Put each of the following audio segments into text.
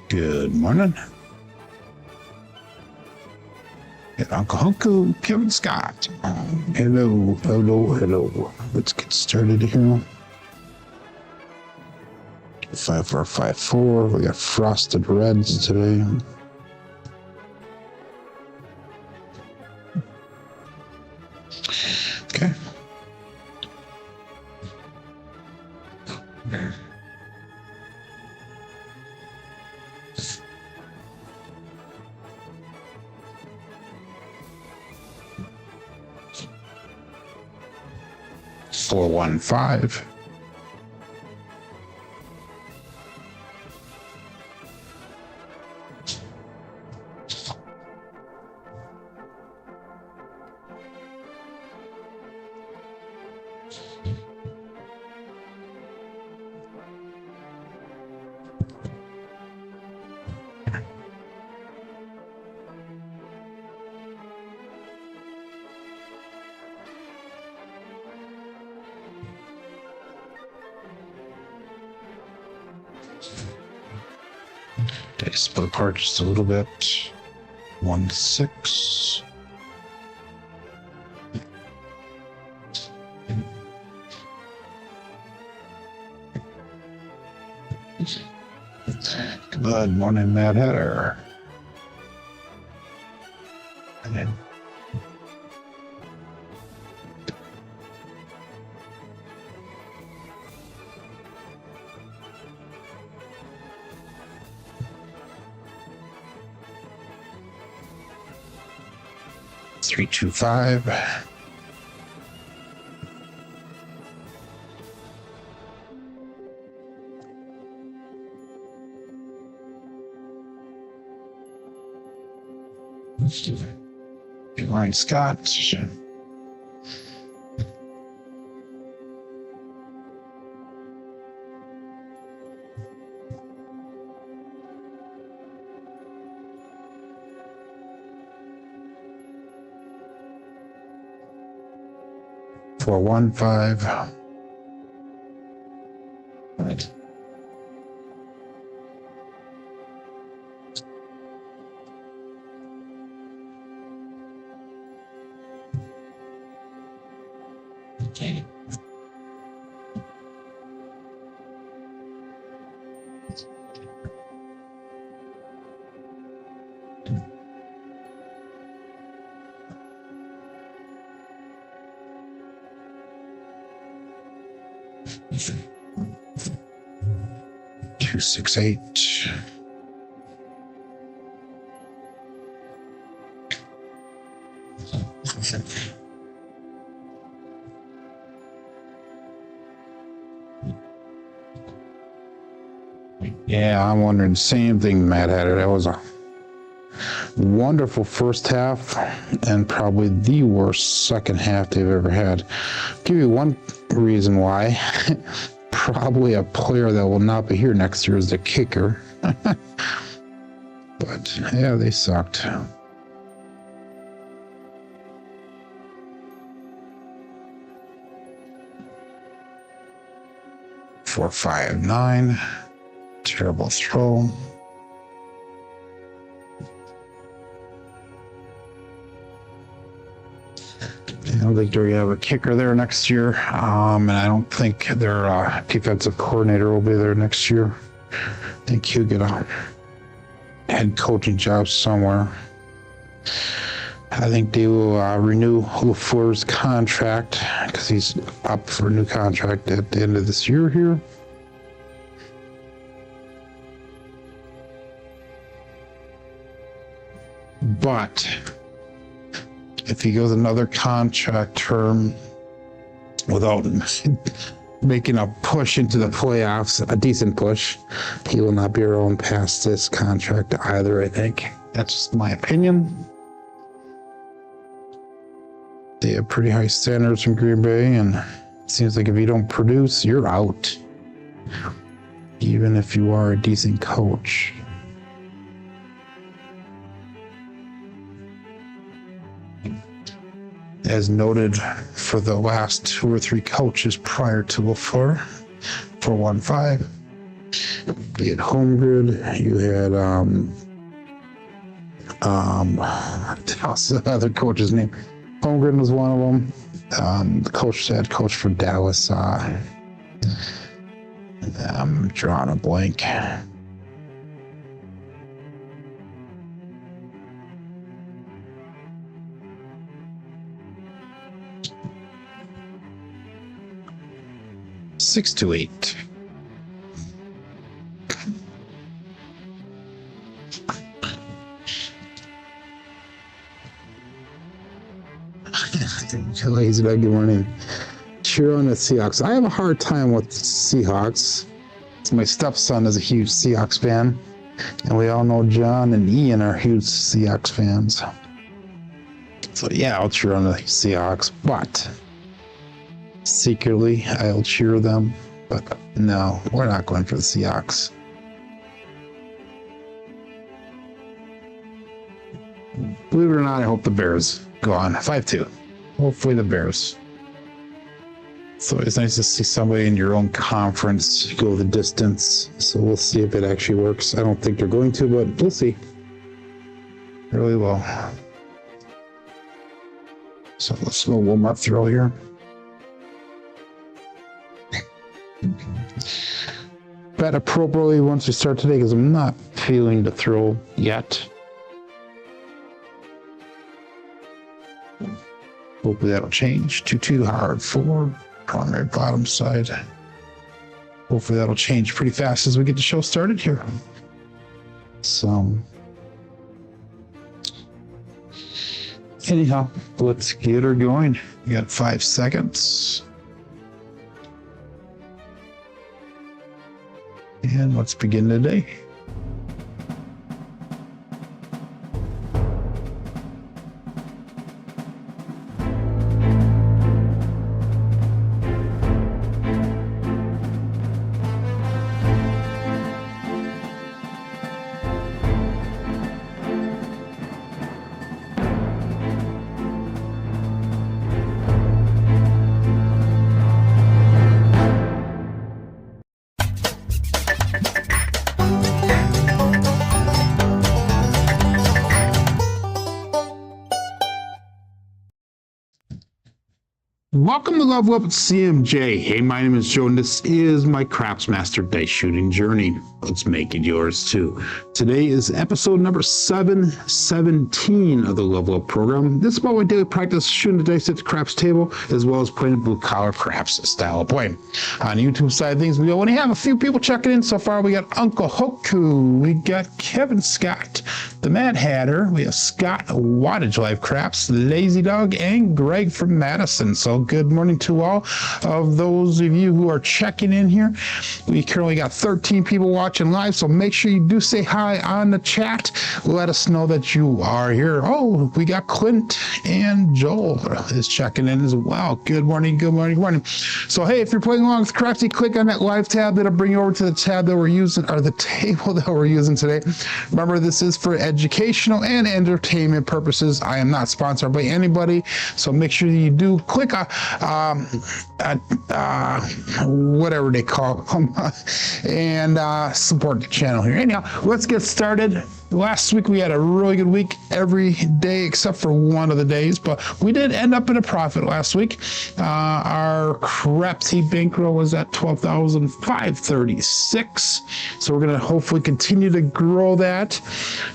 Good morning. Uncle Hunko, Kevin Scott. Hello. Let's get started here. 5454. We got frosted reds today. Okay. Four, 1, 5. They split apart just a little bit. 1, 6. Good morning, Mad Hatter. And then 3, 2, 5. Ryan Scott. 4, 1, 5. Right. Okay. Two, 6, 8. Yeah, I'm wondering the same thing, Mad Hatter. That was a wonderful first half and probably the worst second half they've ever had. I'll give you one reason why. Probably a player that will not be here next year is the kicker. But yeah, they sucked. Four, 5, 9. Terrible throw. I don't think they're going to have a kicker there next year. And I don't think their defensive coordinator will be there next year. I think he'll get a head coaching job somewhere. I think they will renew LaFleur's contract because he's up for a new contract at the end of this year here. But if he goes another contract term without making a push into the playoffs, a decent push, he will not be around past this contract either, I think. That's just my opinion. They have pretty high standards from Green Bay, and it seems like if you don't produce, you're out. Even if you are a decent coach. as noted for the last 2 or 3 coaches prior to a 4-1-5. You had home grid, you had what's the other coach's name? Home grid was one of them. The coach for Dallas. I'm drawing a blank. Six to 8. Lazy dog, good morning. Cheer on the Seahawks. I have a hard time with Seahawks. My stepson is a huge Seahawks fan, and we all know John and Ian are huge Seahawks fans. So yeah, I'll cheer on the Seahawks, but secretly I'll cheer them. But no, we're not going for the Seahawks. Believe it or not, I hope the Bears go on 5-2. Hopefully the Bears. So it's nice to see somebody in your own conference go the distance. So we'll see if it actually works. I don't think they're going to, but we'll see. Really will. So let's go one more throw here. Bet appropriately once we start today because I'm not feeling the throw yet. Hopefully that'll change. 2-2 hard 4. Primary bottom side. Hopefully that'll change pretty fast as we get the show started here. So anyhow, let's get her going. We got 5 seconds. And let's begin today. Welcome to Level Up at CMJ. Hey, my name is Joe, and this is my Craps Master Dice Shooting Journey. Let's make it yours too. Today is episode number 717 of the Level Up program. This is about my daily practice shooting the dice at the craps table, as well as playing blue collar craps style of play. On the YouTube side of things, we only have a few people checking in so far. We got Uncle Hoku, we got Kevin Scott, the Mad Hatter, we have Scott Wattage Life Craps, Lazy Dog, and Greg from Madison. So good morning to all of those of you who are checking in here. We currently got 13 people watching live, so make sure you do say hi on the chat. Let us know that you are here. Oh, we got Clint and Joel is checking in as well. Good morning, good morning, good morning. So hey, if you're playing along with Crapsee, click on that live tab. That'll bring you over to the tab that we're using, or the table that we're using today. Remember, this is for educational and entertainment purposes. I am not sponsored by anybody, so make sure you do click on whatever they call them and support the channel here. Anyhow, let's get started. Last week we had a really good week every day except for one of the days, but we did end up in a profit last week. Our Crapsee bankroll was at 12,536, so we're going to hopefully continue to grow that.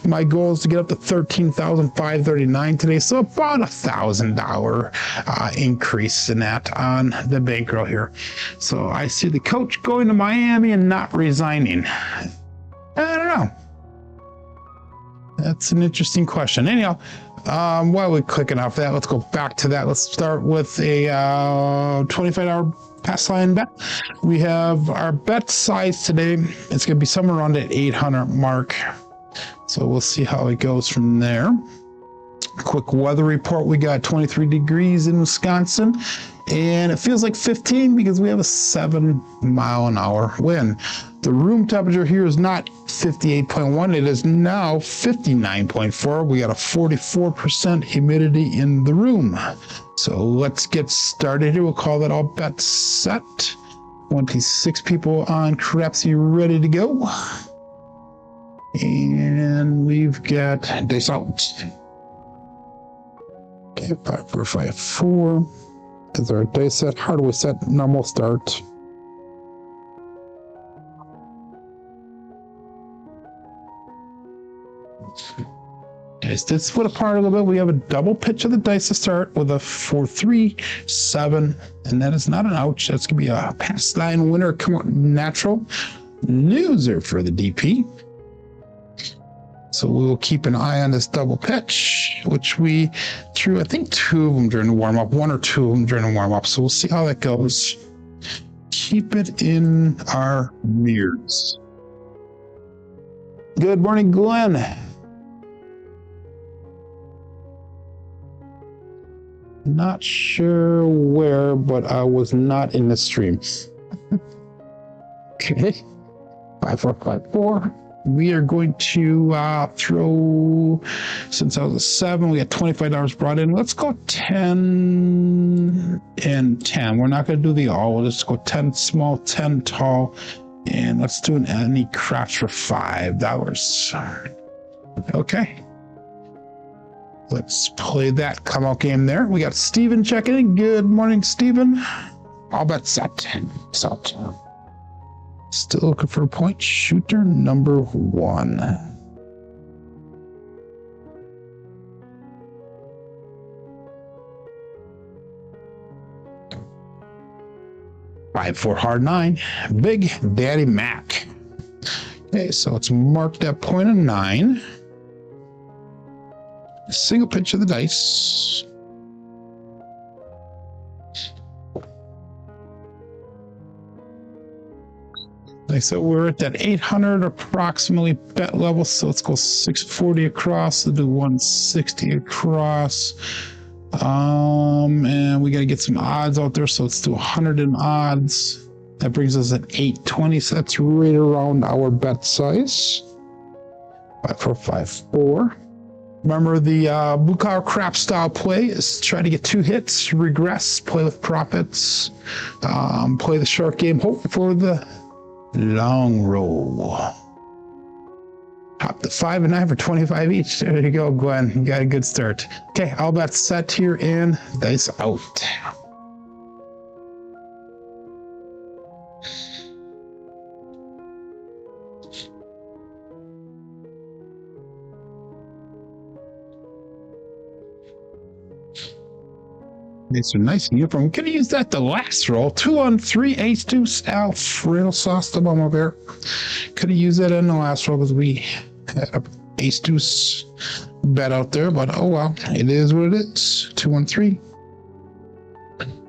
My goal is to get up to 13,539 today, so about $1,000 increase in that on the bankroll here. So I see the coach going to Miami and not resigning. I don't know. That's an interesting question. Anyhow, while we're clicking off that, let's go back to that. Let's start with a $25 pass line bet. We have our bet size today. It's going to be somewhere around that 800 mark. So we'll see how it goes from there. Quick weather report. We got 23 degrees in Wisconsin, and it feels like 15 because we have a 7-mile-an-hour wind. The room temperature here is not 58.1. It is now 59.4. We got a 44% humidity in the room. So let's get started here. We'll call that all bets set. 26 people on Crapsee ready to go. And we've got dice out. Okay, 5, 4, 5, 4 is our dice set. Hardway set, normal start. Guys, this split apart a little bit. We have a double pitch of the dice to start with a 4, 3, 7, and that is not an ouch. That's gonna be a pass line winner. Come on, natural loser for the DP. So we'll keep an eye on this double pitch, which we threw, I think, 2 of them during the warm up, 1 or 2 of them during the warm up. So we'll see how that goes. Keep it in our mirrors. Good morning, Glenn. Not sure where, but I was not in the stream. Okay. 5, 4, 5, 4. We are going to throw, since I was a 7, we got $25 brought in. Let's go 10 and 10. We're not going to do the all. We'll just go 10 small, 10 tall. And let's do an any craps for $5. Okay. Let's play that come out game there. We got Steven checking in. Good morning, Steven. All bets set. Set. Still looking for a point. Shooter number 1. Five, 4, hard 9. Big Daddy Mac. Okay, so let's mark that point of 9. Single pitch of the dice. Like I said, we're at that 800 approximately bet level, so let's go 640 across. We'll do 160 across. And we got to get some odds out there, so let's do 100 in odds. That brings us at 820, so that's right around our bet size. 5, 4, 5, 4. Remember the blue collar crap style play is try to get 2 hits, regress, play with profits, play the short game, hope for the long roll. Hop the 5 and 9 for 25 each. There you go, Glenn. You got a good start. Okay, all bets set here and dice out. These are nice and uniform. We could have used that the last roll. 2 on 3, ace deuce, Alfredo sauce the bomber bear. Could have used that in the last roll because we had a ace deuce bet out there, but oh well, it is what it is. 2 on 3.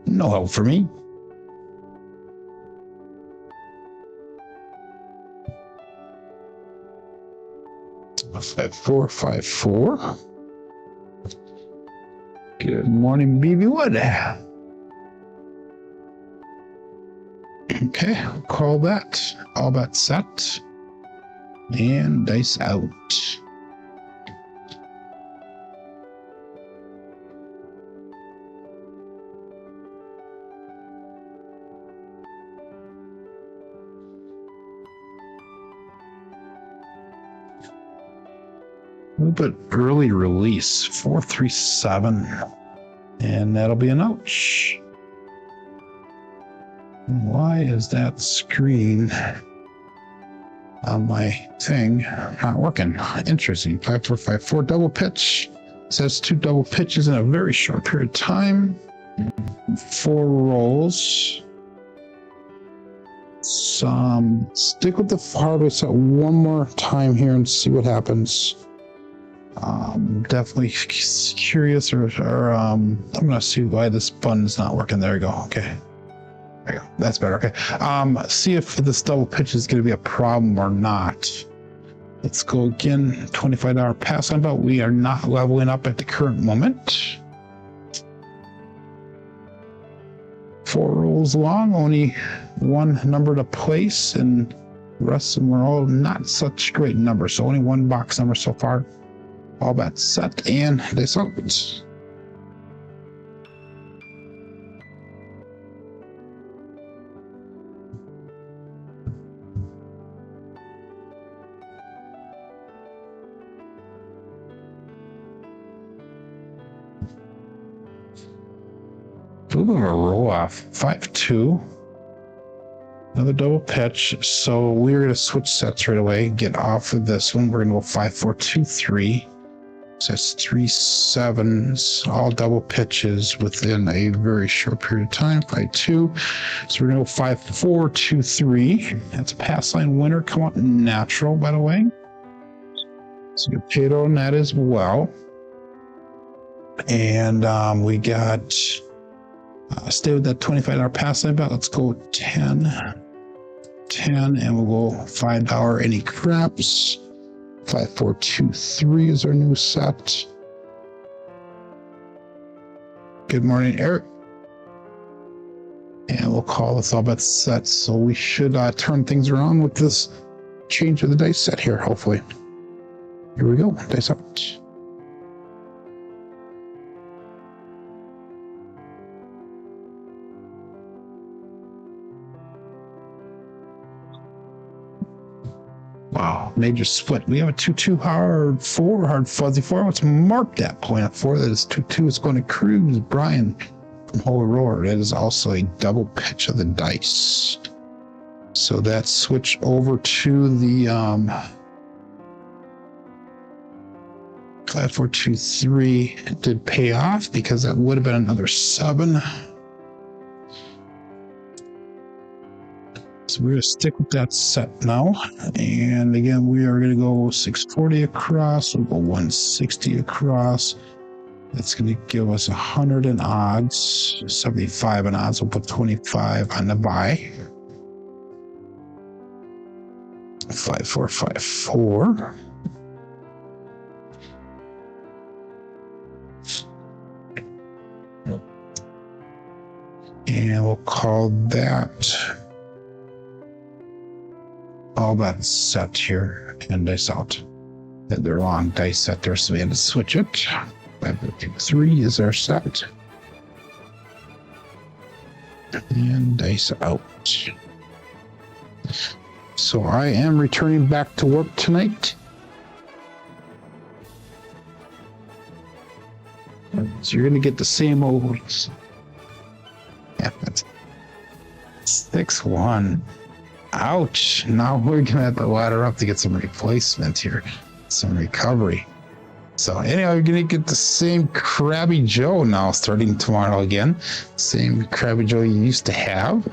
No help for me. Five, 4, 5, 4. Good morning, BB Wood. Okay, I'll call that. All bets set. And dice out. A little bit early release, 437, and that'll be an ouch. Why is that screen on my thing not working? Interesting. 5, 4, 5, 4 double pitch. Says 2 double pitches in a very short period of time. 4 rolls. Stick with the hardway set one more time here and see what happens. Definitely curious, or I'm gonna see why this button is not working. There you go. Okay, there you go. That's better. Okay. See if this double pitch is gonna be a problem or not. Let's go again. $25 pass on, but we are not leveling up at the current moment. 4 rolls long, only 1 number to place, and the rest of them are all not such great numbers. So only 1 box number so far. All bets set and dice out. little bit of a roll off. 5-2. Another double pitch. So we're going to switch sets right away. Get off of this one. We're going to go 5-4-2-3. So that's 3 sevens, all double pitches within a very short period of time. 5-2. So we're going to go 5-4-2-3. That's a pass line winner. Come out natural, by the way. So get paid on that as well. And we got stay with that $25 pass line bet. Let's go 10, and we'll go $5 any craps. 5-4-2-3 is our new set. Good morning, Eric. And we'll call this all bet set. So we should turn things around with this change of the dice set here, hopefully. Here we go, dice out. Wow, major split. We have a 2-2 hard 4, hard fuzzy 4. Let's mark that point at 4. That is 2-2. It's going to Cruise. Brian from Whole Roar. That is also a double pitch of the dice. So that switched over to the 5-4-2-3. It did pay off because that would have been another 7. So we're going to stick with that set now. And again, we are going to go 640 across. We'll go 160 across. That's going to give us 100 in odds, 75 in odds. We'll put 25 on the buy. 5-4-5-4. And we'll call that all that set here and dice out. They're long dice set there, so we had to switch it. 5-4-2-3 is our set. And dice out. So I am returning back to work tonight. So you're going to get the same old. Yeah, that's 6-1. Ouch. Now we're going to have to ladder up to get some replacement here. Some recovery. So anyhow, you're going to get the same Crabby Joe now starting tomorrow again. Same Crabby Joe you used to have.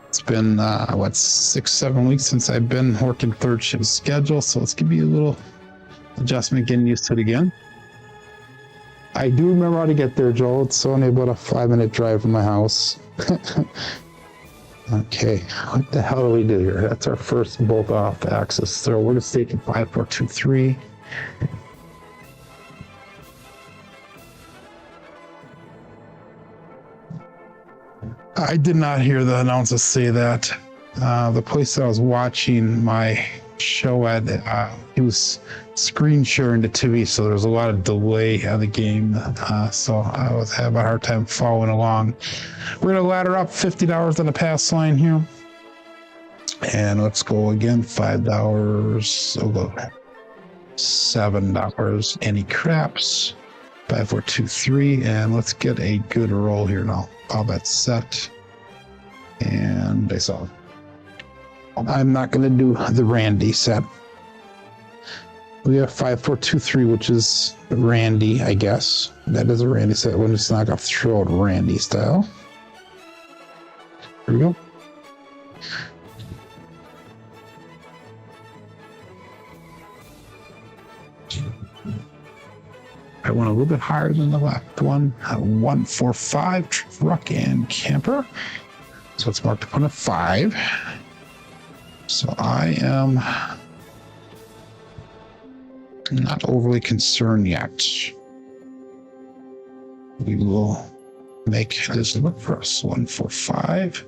It's been, 6-7 weeks since I've been working third shift schedule. So let's give you a little adjustment getting used to it again. I do remember how to get there, Joe. It's only about a 5-minute drive from my house. Okay, what the hell do we do here? That's our first bolt off axis throw. We're going to stay at 5-4-2-3. I did not hear the announcer say that. The place that I was watching my show at, he was screen sharing it to me, so there was a lot of delay of the game. So I was having a hard time following along. We're going to ladder up $50 on the pass line here. And let's go again, $5. So go $7. Any craps? 5-4-2-3. And let's get a good roll here now. All that set. And I saw. I'm not going to do the Randy set. We have 5-4-2-3, which is Randy, I guess. That is a Randy set. We're just not going to throw it Randy style. Here we go. I went a little bit higher than the left one. 1-4-5 truck and camper. So let's mark the point of 5. So I am not overly concerned yet. We will make this look for us. 1-4-5.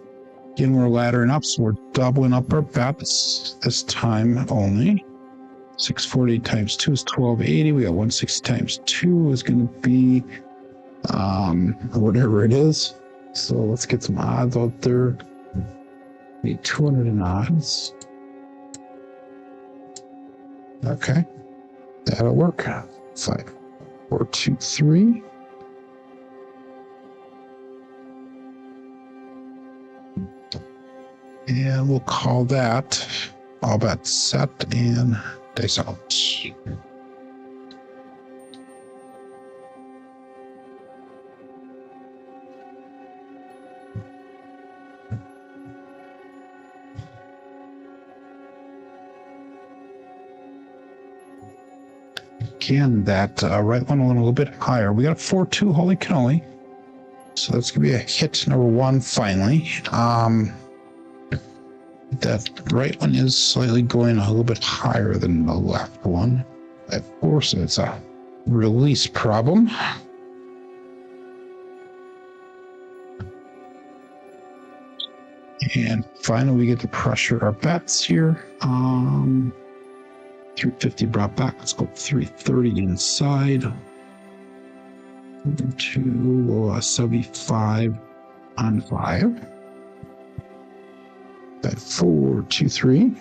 Again, we're laddering up, so we're doubling up our bets this time only. 640 times 2 is 1280. We got 160 times 2 is going to be whatever it is. So let's get some odds out there. Need 200 in odds. Okay, that'll work. 5-4-2-3. And we'll call that all bets set and dice out. Again, that right one went a little bit higher. We got a 4-2, holy cannoli. So that's going to be a hit number one finally. That right one is slightly going a little bit higher than the left one. Of course, it's a release problem. And finally, we get to pressure our bets here. 350 brought back. Let's go 330 inside. To 75 on 5. Bet 4-2-3.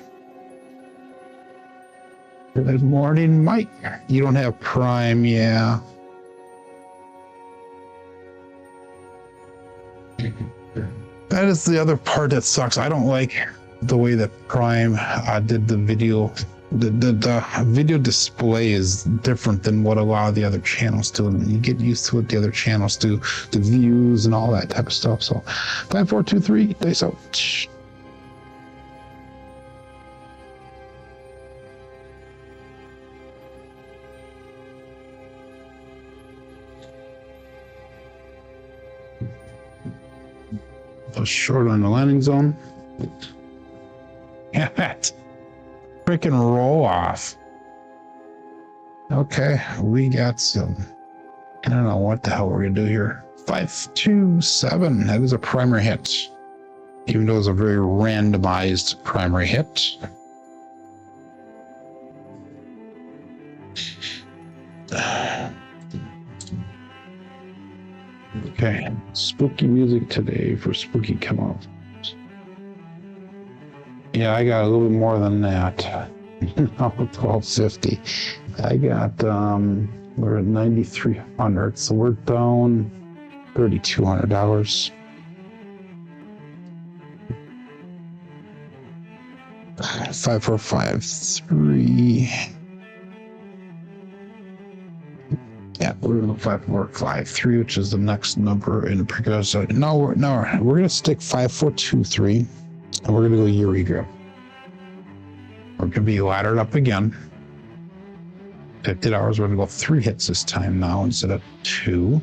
Good morning, Mike. You don't have Prime, yeah. That is the other part that sucks. I don't like the way that Prime did the video. The video display is different than what a lot of the other channels do, and you get used to what the other channels do, the views and all that type of stuff. So 5-4-2-3, dice out. A short on the landing zone. Yeah, that freaking roll off. Okay, we got some. I don't know what the hell we're gonna do here. 5-2-7. That is a primary hit, even though it's a very randomized primary hit. Okay, spooky music today for spooky come out. Yeah, I got a little bit more than that. 1250. I got we're at 9,300, so we're down $3,200. 5-4-5-3. Yeah, we're going to 5-4-5-3, which is the next number in the particular. So no, we're going to stick 5-4-2-3, and we're going to go Yuri grip. We're going to be laddered up again. $50. We're going to go 3 hits this time now instead of 2.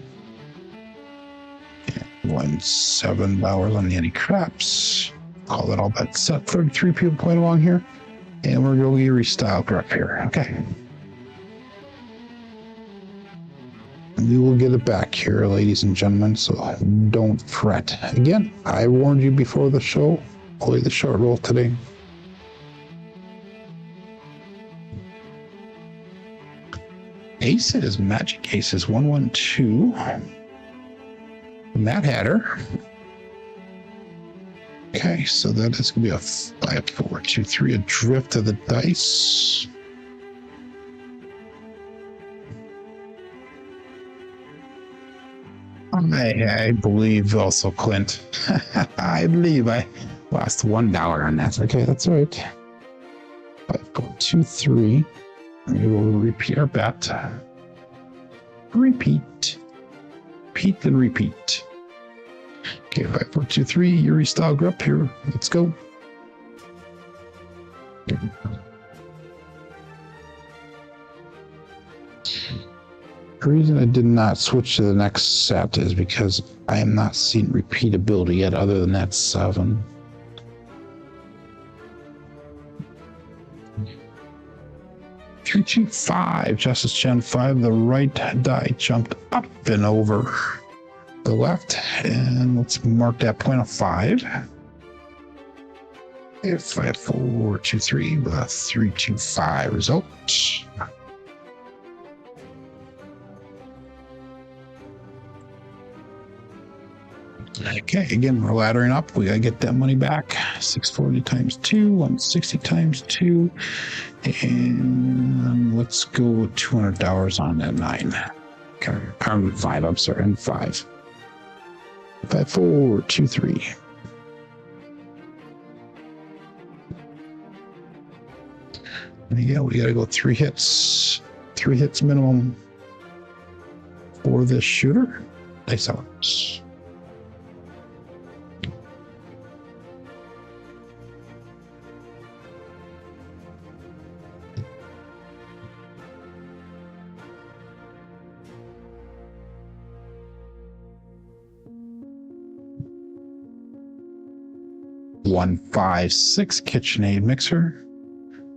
And won $7 on the Crapsee. Call that all bet set. 33 people playing along here, and we're going to go Yuri style grip here. Okay. We will get it back here, ladies and gentlemen, so don't fret. Again, I warned you before the show. Play the short roll today. Aces, magic aces, 1-1-2. Mad Hatter. Okay, so that is going to be a 5-4-2-3, a drift of the dice. I believe also Clint. I believe I lost $1 on that. Okay, that's all right. 5-4-2-3. We will repeat our bet. Repeat. Repeat and repeat. Okay, 5-4-2-3. Yuri style grip here. Let's go. The reason I did not switch to the next set is because I am not seeing repeatability yet other than that 7. $3-2-5, Justice Gen 5. The right die jumped up and over the left, and let's mark that point of 5. 5-4-2-3 with a 3-2-5 result. Okay, again, we're laddering up. We gotta get that money back. 640 times 2, 160 times 2, and let's go with $200 on that 9. Okay, 5. I'm sorry, and 5. 5-4-2-3. Yeah, we got to go 3 hits. 3 hits minimum for this shooter. Nice out. One, 5, 6 KitchenAid mixer.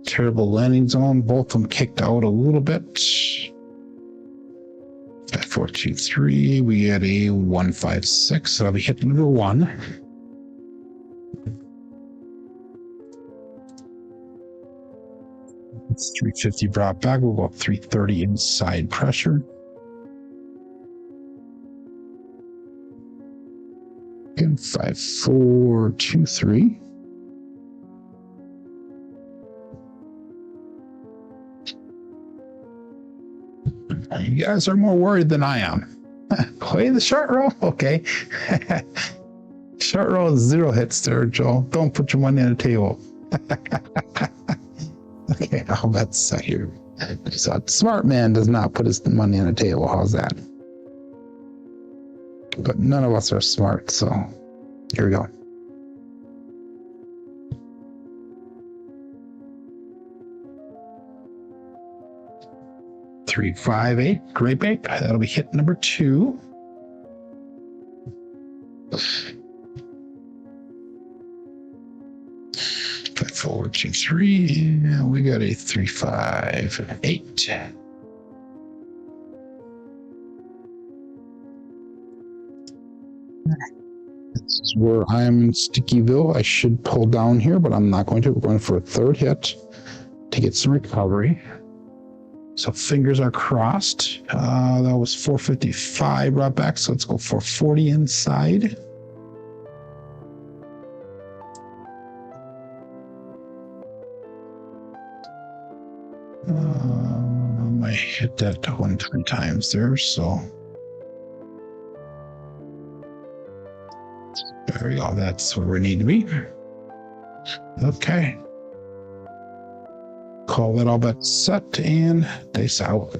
Terrible landing zone. Both of them kicked out a little bit. 5, 4, 2, 3. We get a 1, 5, 6. So I'll be hitting number 1. It's 350 brought back. We'll go up 330 inside pressure. And 5, 4, 2, 3. You guys are more worried than I am. Play the short roll? Okay. Short roll is 0 hits there, Joel. Don't put your money on the table. Okay, I'll bet here. So a smart man does not put his money on the table. How's that? But none of us are smart, so here we go. Three, 5, 8. Great bait. That'll be hit number 2. Five, 4, 2, 3. And we got a 3, 5, 8. This is where I'm in Stickyville. I should pull down here, but I'm not going to. We're going for a 3rd hit to get some recovery. So fingers are crossed. That was 455 brought back. So let's go 440 inside. I might hit that 1 times there. So there we go. That's where we need to be. Okay. Call that all but set and dice out.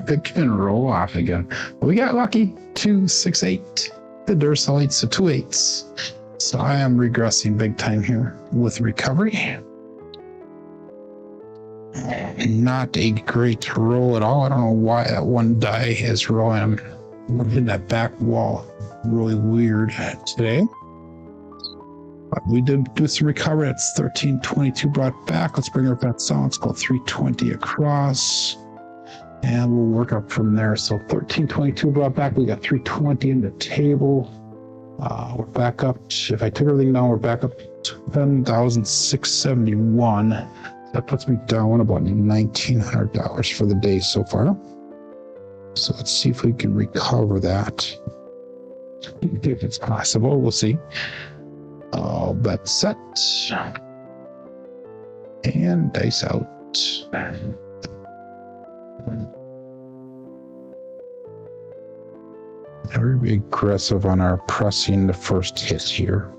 It can roll off again. We got lucky. 2, 6, 8. The Dursalites, so 2 8s. So I am regressing big time here with recovery. Not a great roll at all. I don't know why that one die is rolling. I'm hitting that back wall really weird today. But we did do some recovery. It's 1322 brought back. Let's bring our bets on. Let's go 320 across. And we'll work up from there. So 1322 brought back. We got 320 in the table. We're back up. If I took everything down, we're back up to 10,671. That puts me down about $1,900 for the day so far. So let's see if we can recover that. If it's possible, we'll see. Bet set. And dice out. Very aggressive on our pressing the first hit here.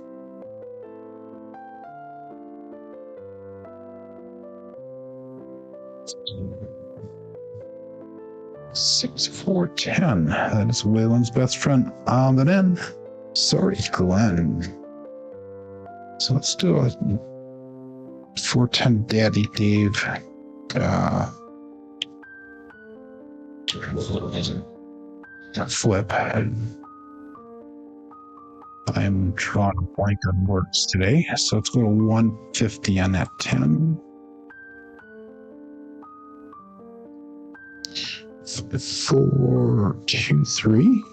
Six, 4, 10. That is Waylon's best friend on the end. Sorry, Glenn. So let's do a 410 Daddy Dave. Flip. I'm drawing a blank on words today, so let's go to 150 on that 10. 4, 2, 3.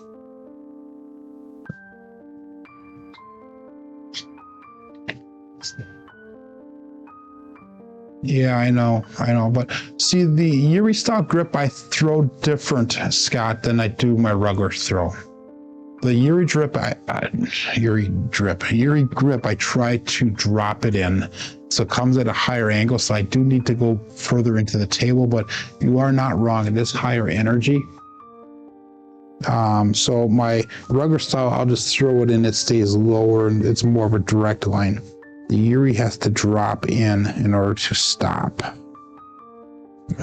Yeah, I know. But see, the Yuri style grip, I throw different, Scott, than I do my regular throw. the Uri drip, Uri grip, I try to drop it in. So it comes at a higher angle. So I do need to go further into the table, but you are not wrong. It is higher energy. So my rugger style, I'll just throw it in. It stays lower and it's more of a direct line. The Uri has to drop in order to stop.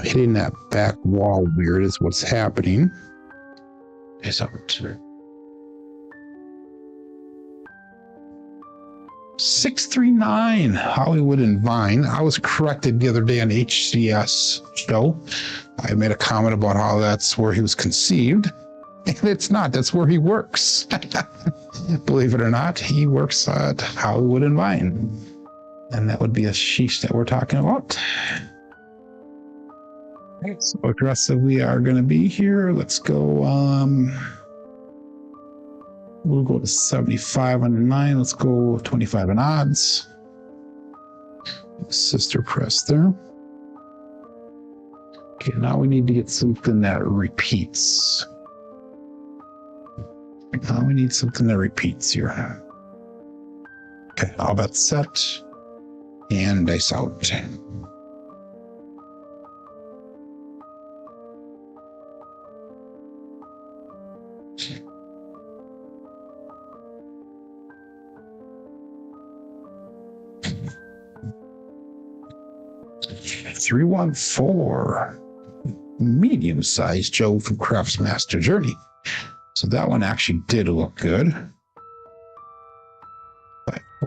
Hitting that back wall weird is what's happening. It's up to 639 Hollywood and Vine. I was corrected the other day on HCS show. I made a comment about how that's where he was conceived. And it's not. That's where he works. Believe it or not, he works at Hollywood and Vine. And that would be a sheesh that we're talking about. So aggressive we are going to be here. Let's go. We'll go to 75 on the 9. Let's go 25 in odds. Sister press there. Okay, now we need to get something that repeats. Now we need something that repeats here. Okay, all bet set. And dice out. $314. Medium-sized Joe from Craftsmaster Journey. So that one actually did look good.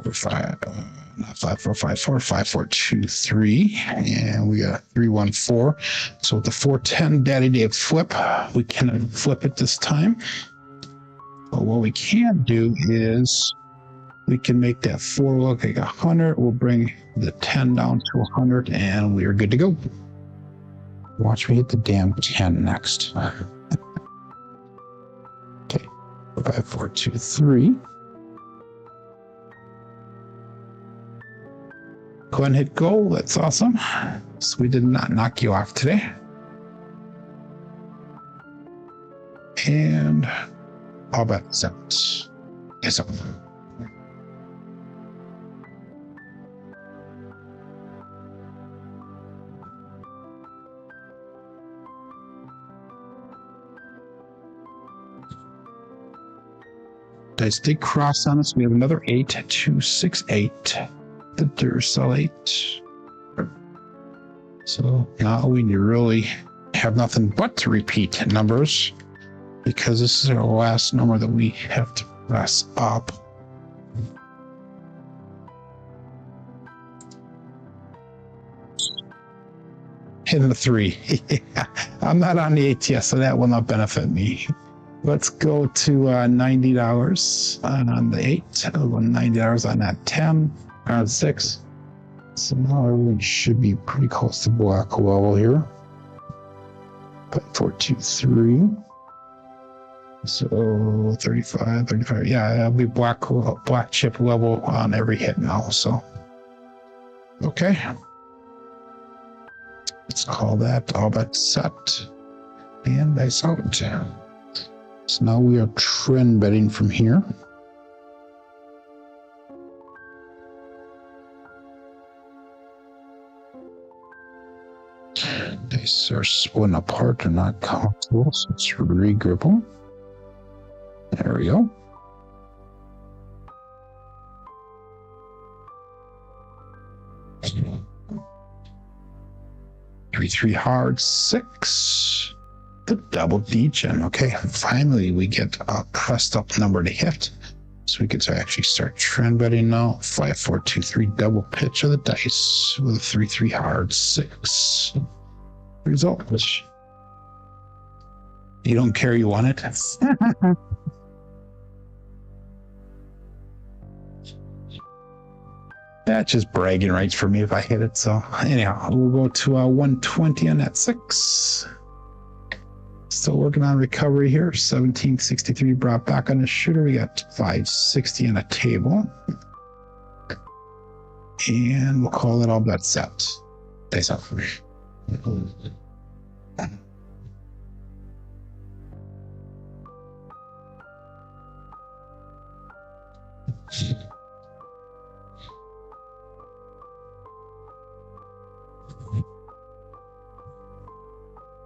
5454, 5423, and we got 314. So with the 410 Daddy Dave flip, we can flip it this time. But what we can do is we can make that 4 look like 100. We'll bring the 10 down to 100, and we are good to go. Watch me hit the damn 10 next. Okay, 5423. Go ahead and hit go. That's awesome. So we did not knock you off today. And all bet set. Yes, sir. Dice did cross on us. We have another 8, 2, 6, 8. The Duracell 8. So now we really have nothing but to repeat numbers because this is our last number that we have to press up. Hitting the 3. I'm not on the ATS, so that will not benefit me. Let's go to $90 on the 8. I'll go $90 on that 10. On 6. So now everything should be pretty close to black level here. 423. So 35, 35. Yeah, it'll be black chip level on every hit now. So okay. Let's call that all bet set. And dice out. So now we are trend betting from here. Dice are splitting apart. They're not comfortable, so let's regroup them. There we go. Three hard 6. The double D-gen. Okay, finally we get a pressed up number to hit. So we get to actually start trend betting now. 5, 4, 2, 3 double pitch of the dice with a 3 hard 6. Result. You don't care, you want it. That's just bragging rights for me if I hit it. So anyhow, we'll go to 120 on that 6. Still working on recovery here. 1763 brought back on the shooter. We got 560 on a table. And we'll call it all bet set. Dice out.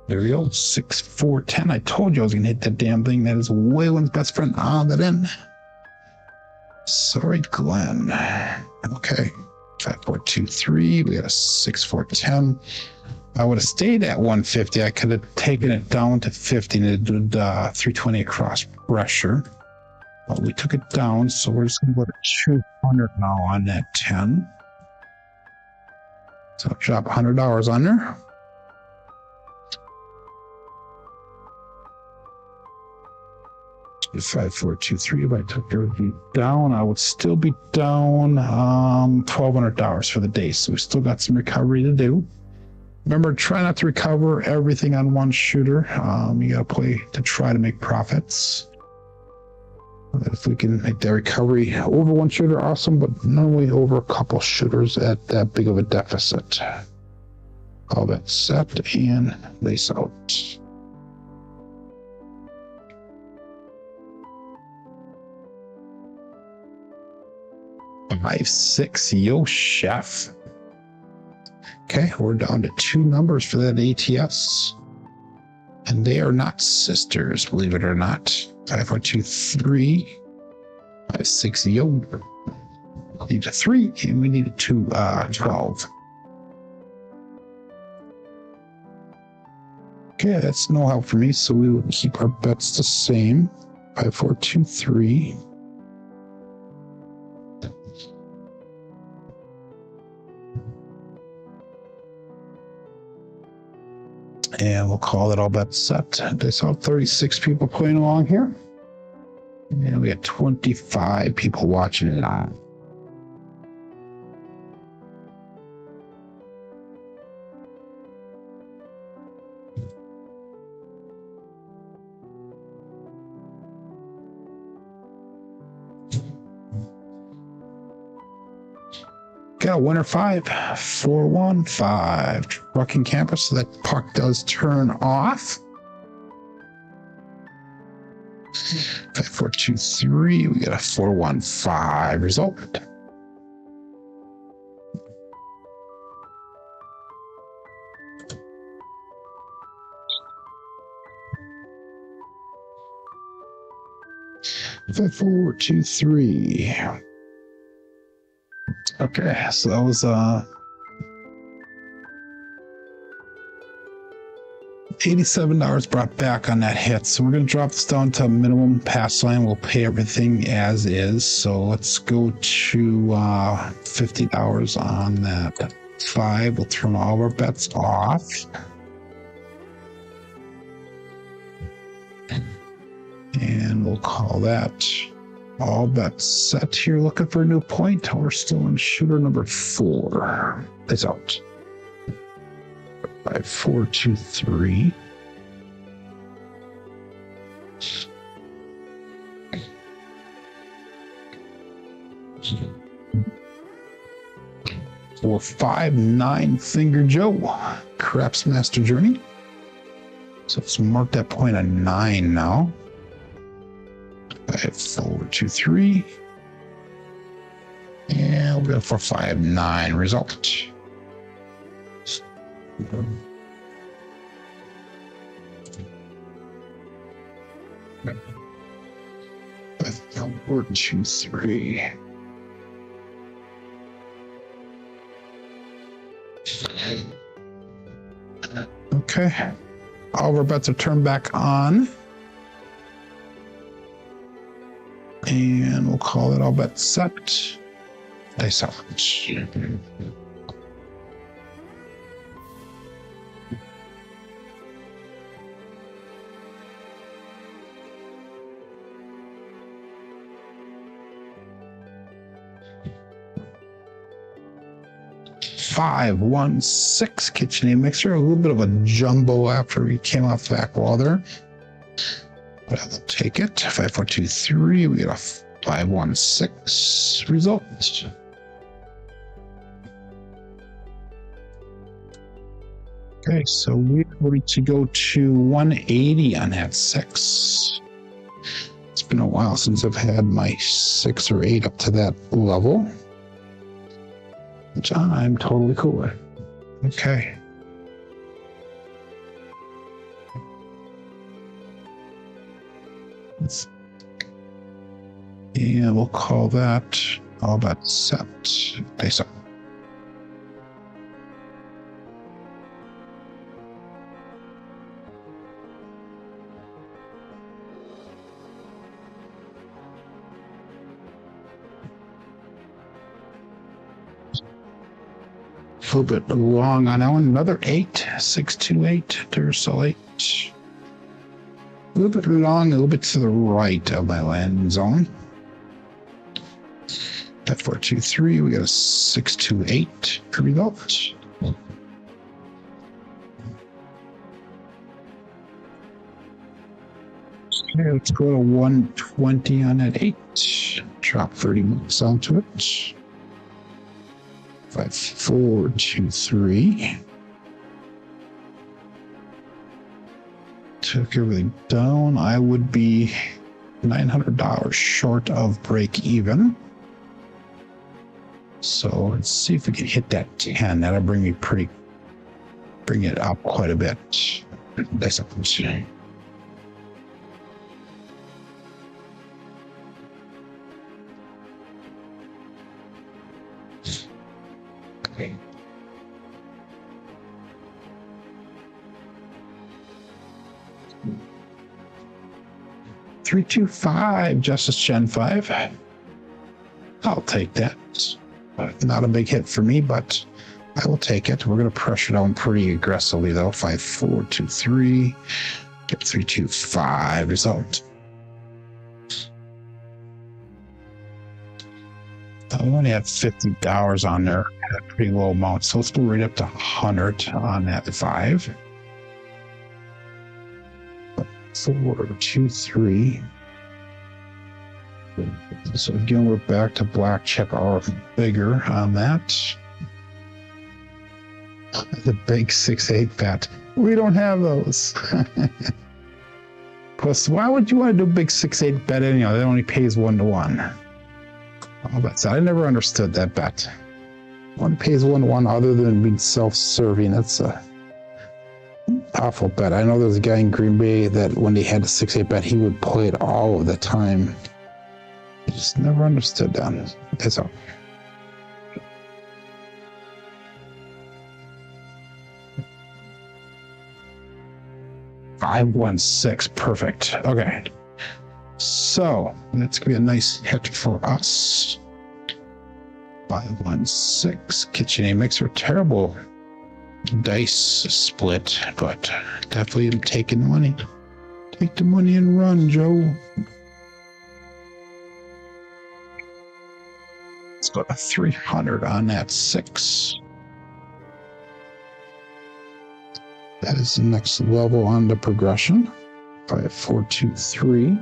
There we go. 6, 4, 10. I told you I was going to hit that damn thing. That is Waylon's best friend on that end. Sorry, Glenn. Okay. 5, 4, 2, 3. We got a 6, 4, 10. I would have stayed at 150. I could have taken it down to 50 and it did 320 across pressure. But we took it down, so we're just going to go to 200 now on that 10. So drop $100 on there. If 5, 4, 2, 3, if I took everything down, I would still be down $1,200 for the day. So we still got some recovery to do. Remember, try not to recover everything on one shooter. You got to play to try to make profits. If we can make that recovery over one shooter, awesome, but normally over a couple shooters at that big of a deficit. All that set and lace out. Five, 6, yo, chef. Okay, we're down to 2 numbers for that ATS. And they are not sisters, believe it or not. 5, 4, 2, 3. 5, 6, yo. We need a 3, and we need a 2, 12. Okay, that's no help for me, so we will keep our bets the same. 5, 4, 2, 3. And we'll call it all bets set. I saw 36 people playing along here. And we got 25 people watching it on. Got a winner 5, 4, 1, 5. Trucking campus, so that puck does turn off. 5, 4, 2, 3. We got a 4, 1, 5 result. Five, 4, 2, 3. Okay, so that was $87 brought back on that hit. So we're going to drop this down to a minimum pass line. We'll pay everything as is. So let's go to $50 on that 5. We'll turn all of our bets off. And we'll call that all bets set here. Looking for a new point. We're still in shooter number 4. It's out. 5, 4, 2, 3. Four, 5, 9 Finger Joe. Craps Master Journey. So let's mark that point at 9 now. 5, 4, 2, 3. And we'll go for 5, 9 result. 5, 4, 2, 3. Okay. All of our bets are turned back on. And we'll call it all bets set. Dice out. 5, 1, 6 KitchenAid mixer. A little bit of a jumbo after we came off the back wall there. But I'll take it. 5, 4, 2, 3. We got a 5, 1, 6 result. Okay, so we're going to go to 180 on that 6. It's been a while since I've had my 6 or 8 up to that level, which I'm totally cool with. Okay. And we'll call that all about set. Face up. A little bit long on that one. Another 8, 628 to sell 8. A little bit long, a little bit to the right of my land zone. That 423, we got a 628 for result. Okay, let's go to 120 on that 8. Drop 30 bucks onto it. 5, 4, 2, 3. Took everything down. I would be $900 short of break even. So let's see if we can hit that 10. That'll bring it up quite a bit. That's up. Okay. $325 Justice Gen 5. I'll take that. Not a big hit for me, but I will take it. We're going to pressure down pretty aggressively, though. 5, 4, 2, 3. Get 325 result. I only have $50 on there at a pretty low amount, so let's go right up to 100 on that 5. 4, 2, 3. So again, we're back to blackjack or bigger on that. The big 6-8 bet. We don't have those. Plus, why would you want to do a big 6-8 bet anyhow? That only pays 1-to-1. Oh, that's, I never understood that bet. One pays 1-to-1 other than being self-serving. That's a awful bet. I know there's a guy in Green Bay that when he had a 6-8 bet, he would play it all of the time. I just never understood that. That's all. $516, perfect. Okay, so that's gonna be a nice hit for us. 516 KitchenAid mixer, terrible dice split, but definitely taking the money. Take the money and run, Joe. Let's go to 300 on that 6. That is the next level on the progression. 5, 4, 2, 3.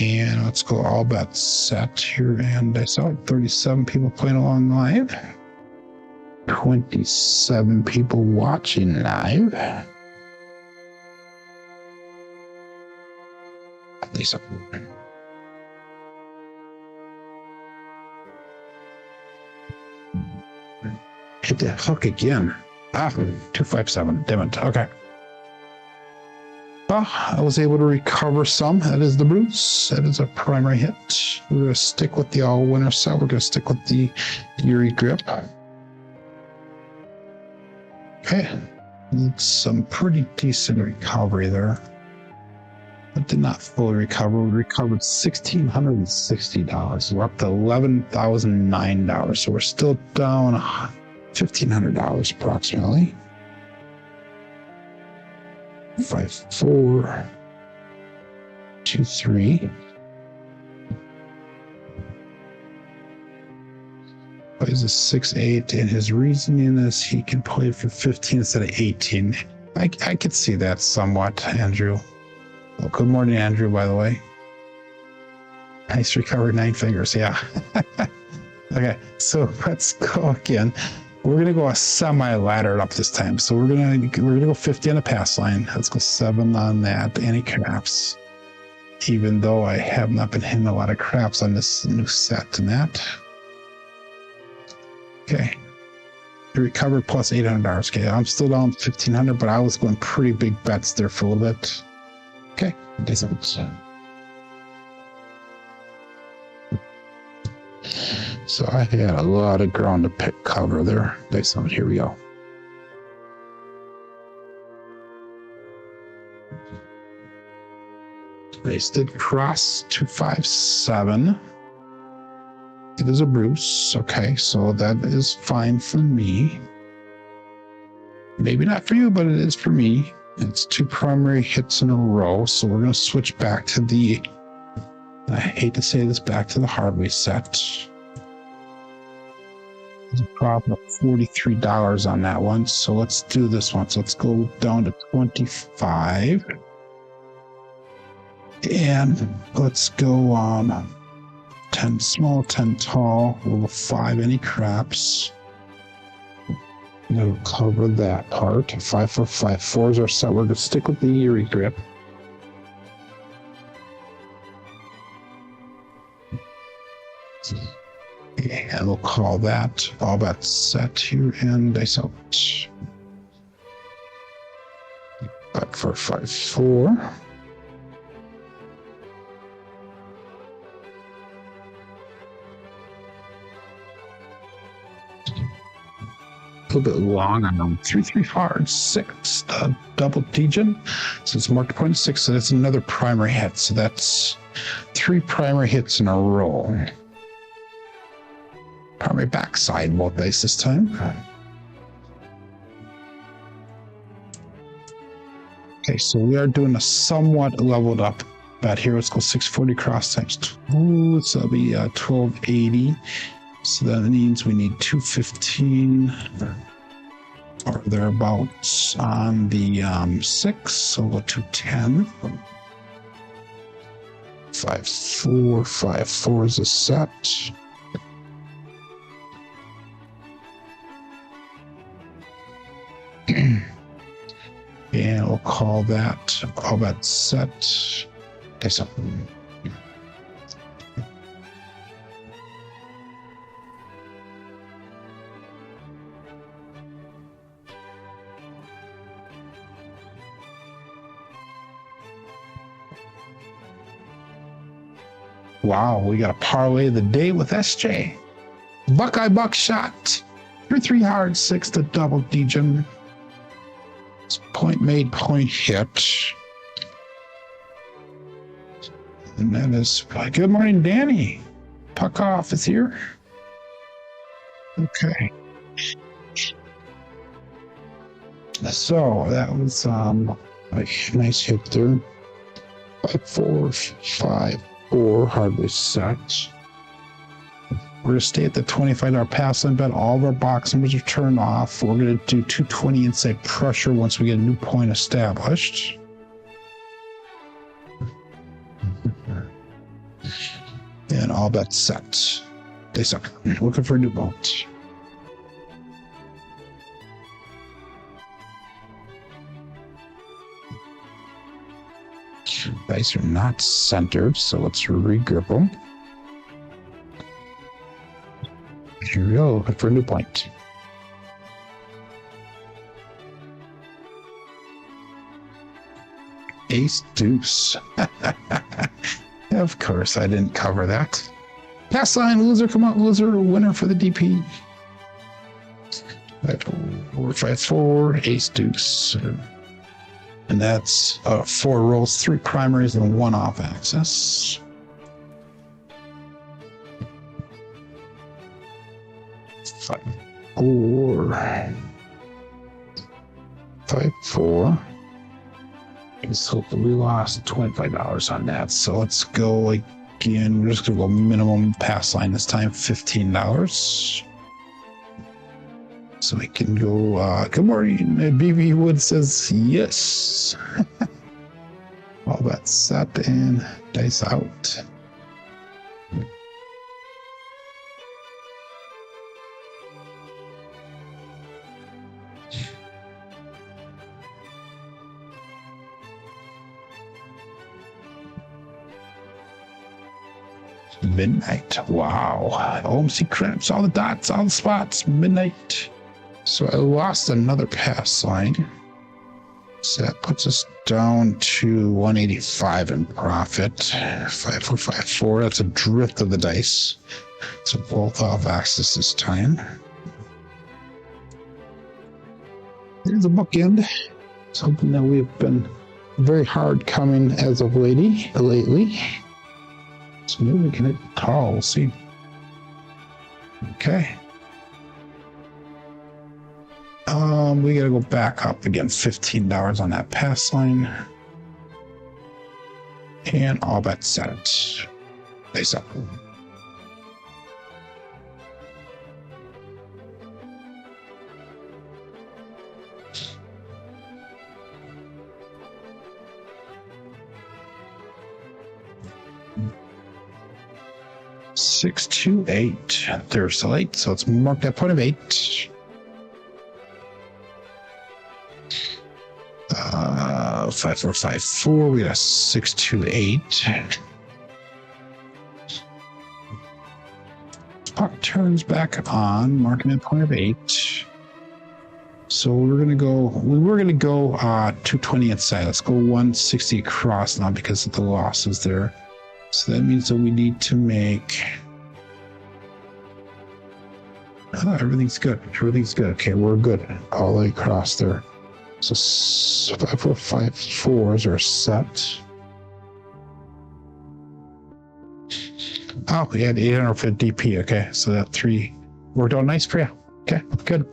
And let's go all bets set here. And I saw 37 people playing along live. 27 people watching live. At least hit that hook again. 257. Damn it. Okay. Well, I was able to recover some. That is the Bruce. That is a primary hit. We're going to stick with the all-winner set. We're going to stick with the Yuri grip. Okay. Some pretty decent recovery there. But did not fully recover. We recovered $1,660. We're up to $11,009. So we're still down $1,500 approximately. 5, 4, 2, 3. Plays a 6-8, and his reasoning is he can play for 15 instead of 18. I could see that somewhat, Andrew. Well, good morning, Andrew, by the way. Nice recovery, 9 fingers, yeah. Okay, so let's go again. We're gonna go a semi-laddered up this time. So we're gonna go 50 on the pass line. Let's go 7 on that. Any craps. Even though I have not been hitting a lot of craps on this new set and that. Okay. recovered plus $800. Okay, I'm still down 1,500, but I was going pretty big bets there for a little bit. Okay, so I had a lot of ground to pick cover there. Here we go. Race did cross 257. It is a Bruce. Okay, so that is fine for me. Maybe not for you, but it is for me. It's 2 primary hits in a row, so we're going to switch back to the, I hate to say this, back to the Hardway set. There's a profit of $43 on that one, so let's do this one. So let's go down to 25. And let's go 10 small, 10 tall, level 5, any craps. We'll cover that part. 5 for 5. 4s are set. We're going to stick with the Erie grip. And we'll call that all bets set here and dice out. Bet for 5-4. A little bit long on them. 3-3 hard, 6 double degen. So it's marked 0.6. So that's another primary hit. So that's 3 primary hits in a row. Primary backside both dice this time. Okay, so we are doing a somewhat leveled up bet here. Let's go 640 cross times 2. So that'll be 1280. So that means we need 215 or thereabouts on the 6. So we'll go 210. 5-4, 5-4 is a set. And we'll call that all bet set. Okay, so wow, we got a parlay of the day with SJ. Buckeye Buckshot. 3-3 hard, 6 to double degen. It's point made, point hit. And that is, good morning, Danny. Puck off is here. Okay. So that was a nice hit there. 5-4, 5-4, hardly set. We're going to stay at the $25 pass line bet. All of our box numbers are turned off. We're going to do 220 inside pressure once we get a new point established. And all bets set. They suck. Looking for a new boat. Dice are not centered, so let's regroup them. Here we go, looking for a new point. Ace deuce. Of course, I didn't cover that. Pass line, loser, come on, loser, winner for the DP. 5-4, ace deuce. And that's 4 rolls, 3 primaries, and 1 off axis. Five, 4. So we lost $25 on that. So let's go again. We're just gonna go minimum pass line this time, $15. So we can go. Good morning. BB Wood says yes. All that set and dice out. Midnight. Wow. OMC cramps, all the dots, all the spots. Midnight. So I lost another pass line. So that puts us down to 185 in profit. 5454. That's a drift of the dice. So both off axis this time. There's a bookend. Something that we've been very hard coming as of lately. So maybe we can hit tall. We'll see. Okay. We gotta go back up again. $15 on that pass line. And all bets set. Face up. Six, 2, 8. There's the light, so let's mark that point of 8. 5454. We got a 628. Puck turns back on, marking that point of 8. So we were gonna go 220 inside. Let's go 160 across now because of the losses there. So that means that we need to make. Oh, everything's good. Everything's good. Okay, we're good all the way across there. So 5454s are set. Oh, we had 850 DP. Okay, so that 3 worked out nice for you. Okay, good.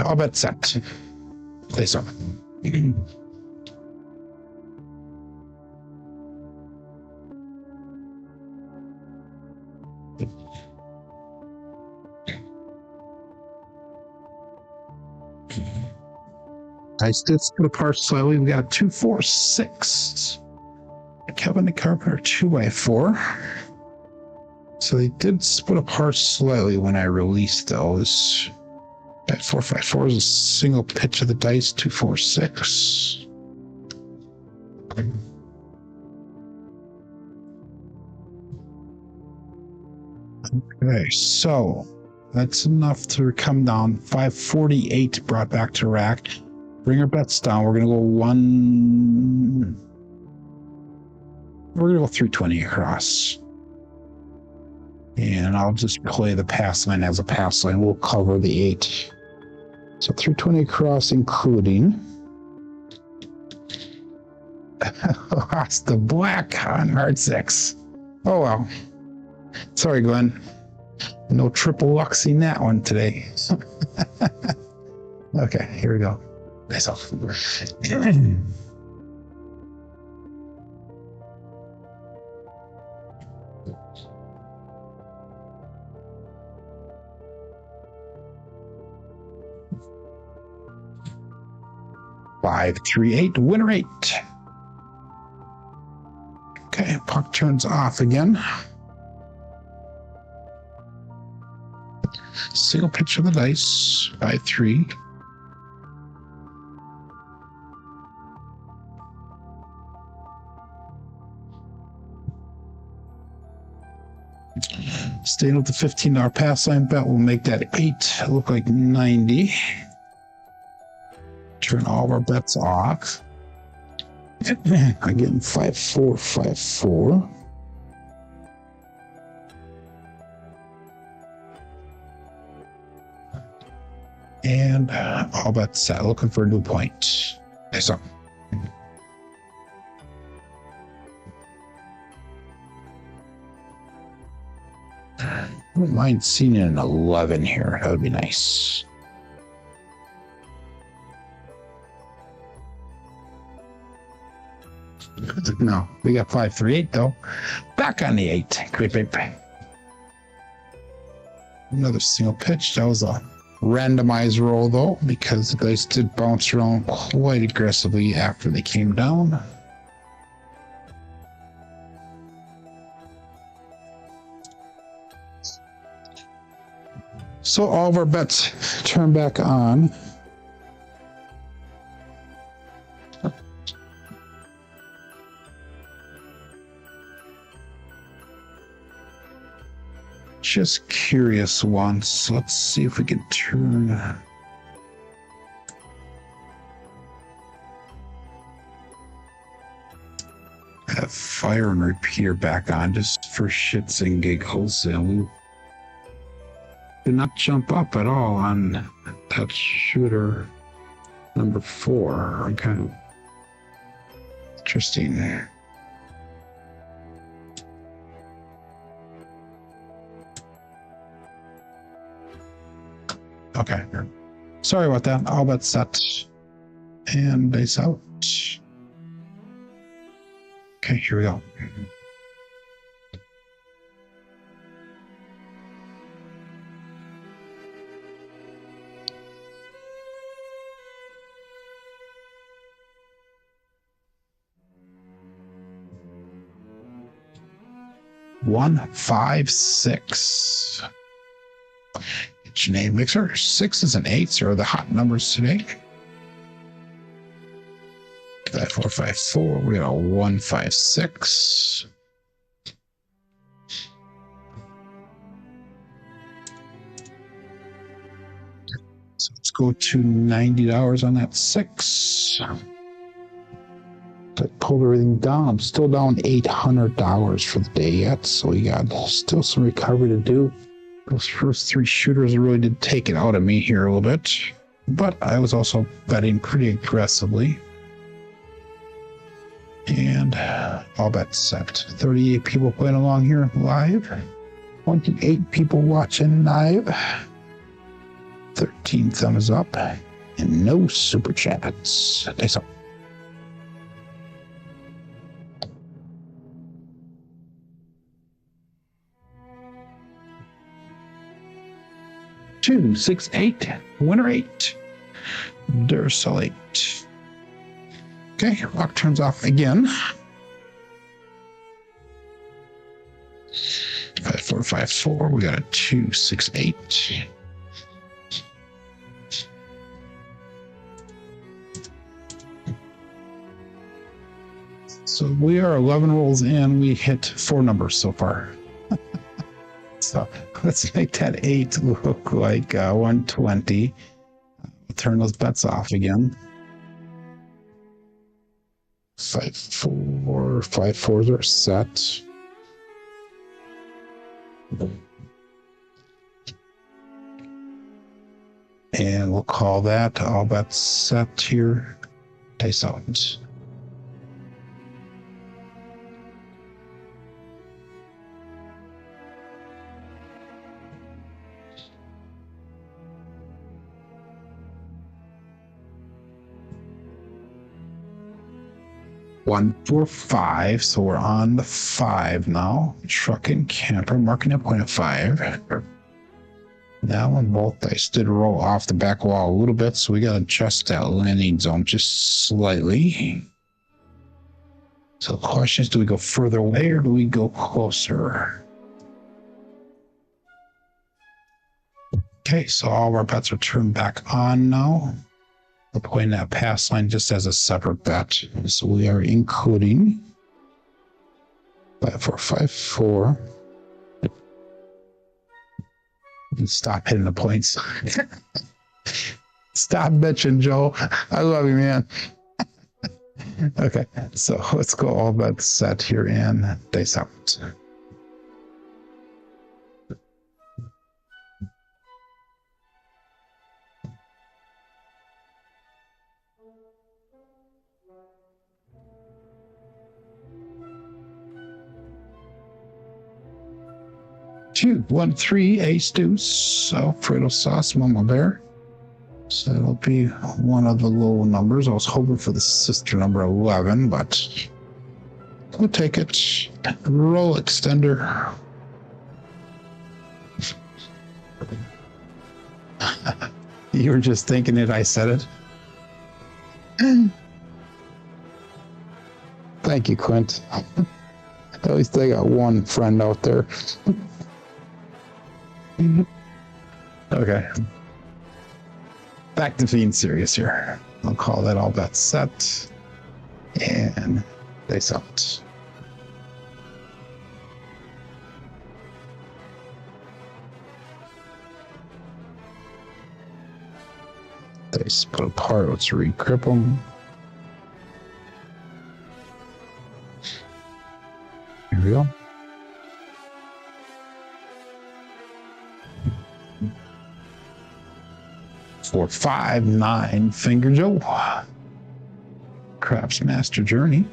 All bet set. Place up. 'Cause did split apart slightly. We got 2, 4, 6. Kevin the Carpenter 2x4. So they did split apart slightly when I released those. Bet 454 is a single pitch of the dice. 2, 4, 6. Okay, so that's enough to come down. 548 brought back to rack. Bring our bets down. We're gonna go 320 across. And I'll just play the pass line as a pass line. We'll cover the 8. So 320 across, including lost the black on hard 6. Oh well. Sorry, Glenn. No triple luxing that one today. Okay, here we go. Nice off. 538 win rate. Okay, puck turns off again. Single pitch of the dice. 5-3. Staying with the $15 pass line bet, we'll make that 8 look like 90. Turn all of our bets off. Again, 5454. And all bets set. Looking for a new point. Nice one. I wouldn't mind seeing an 11 here. That would be nice. No, we got 538 though. Back on the 8. Great. Another single pitch. That was a randomized roll though, because the dice did bounce around quite aggressively after they came down. So all of our bets turn back on. Just curious once. Let's see if we can turn. That fire and repeater back on just for shits and giggles, and we did not jump up at all on that shooter number 4. Okay. Interesting. Okay. Sorry about that. All bet set. And base out. Okay, here we go. One, 5, 6. Get your name mixer. 6s and 8s are the hot numbers today. 5, 4, 5, 4. We got a 1, 5, 6. So let's go to $90 on that 6. I pulled everything down. I'm still down $800 for the day yet, so we got still some recovery to do. Those first 3 shooters really did take it out of me here a little bit, but I was also betting pretty aggressively. And all bets set. 38 people playing along here live. 28 people watching live. 13 thumbs up. And no super chats. Nice up. Two, 6, 8. Winner 8. Duracell 8. Okay, lock turns off again. 5, 4, 5, 4. We got a 2, 6, 8. So we are 11 rolls in. We hit 4 numbers so far. So let's make that 8 look like 120. We'll turn those bets off again. 5, 4, 5, 4s are set. And we'll call that all bets set here. Dice out. One, 4, 5. So we're on the 5 now. Truck and camper marking a point of 5. Now on both dice did roll off the back wall a little bit, so we gotta adjust that landing zone just slightly. So the question is, do we go further away or do we go closer? Okay, so all of our bets are turned back on now. We're putting that pass line just as a separate bet. So we are including 5, 4, 5, 4. And stop hitting the points. Stop bitching, Joe. I love you, man. Okay, so let's go all bets set here and dice out. Two, 1, 3, ace deuce, Alfredo sauce, mama bear. So it'll be one of the low numbers. I was hoping for the sister number 11, but we'll take it. Roll extender. You were just thinking it, I said it. Thank you, Quint. At least I got one friend out there. Okay. Back to being serious here. I'll call that all bets set. And dice out. They split apart. Let's re-grip them. Here we go. Four, 5, 9, Finger Joe. Craps Master Journey.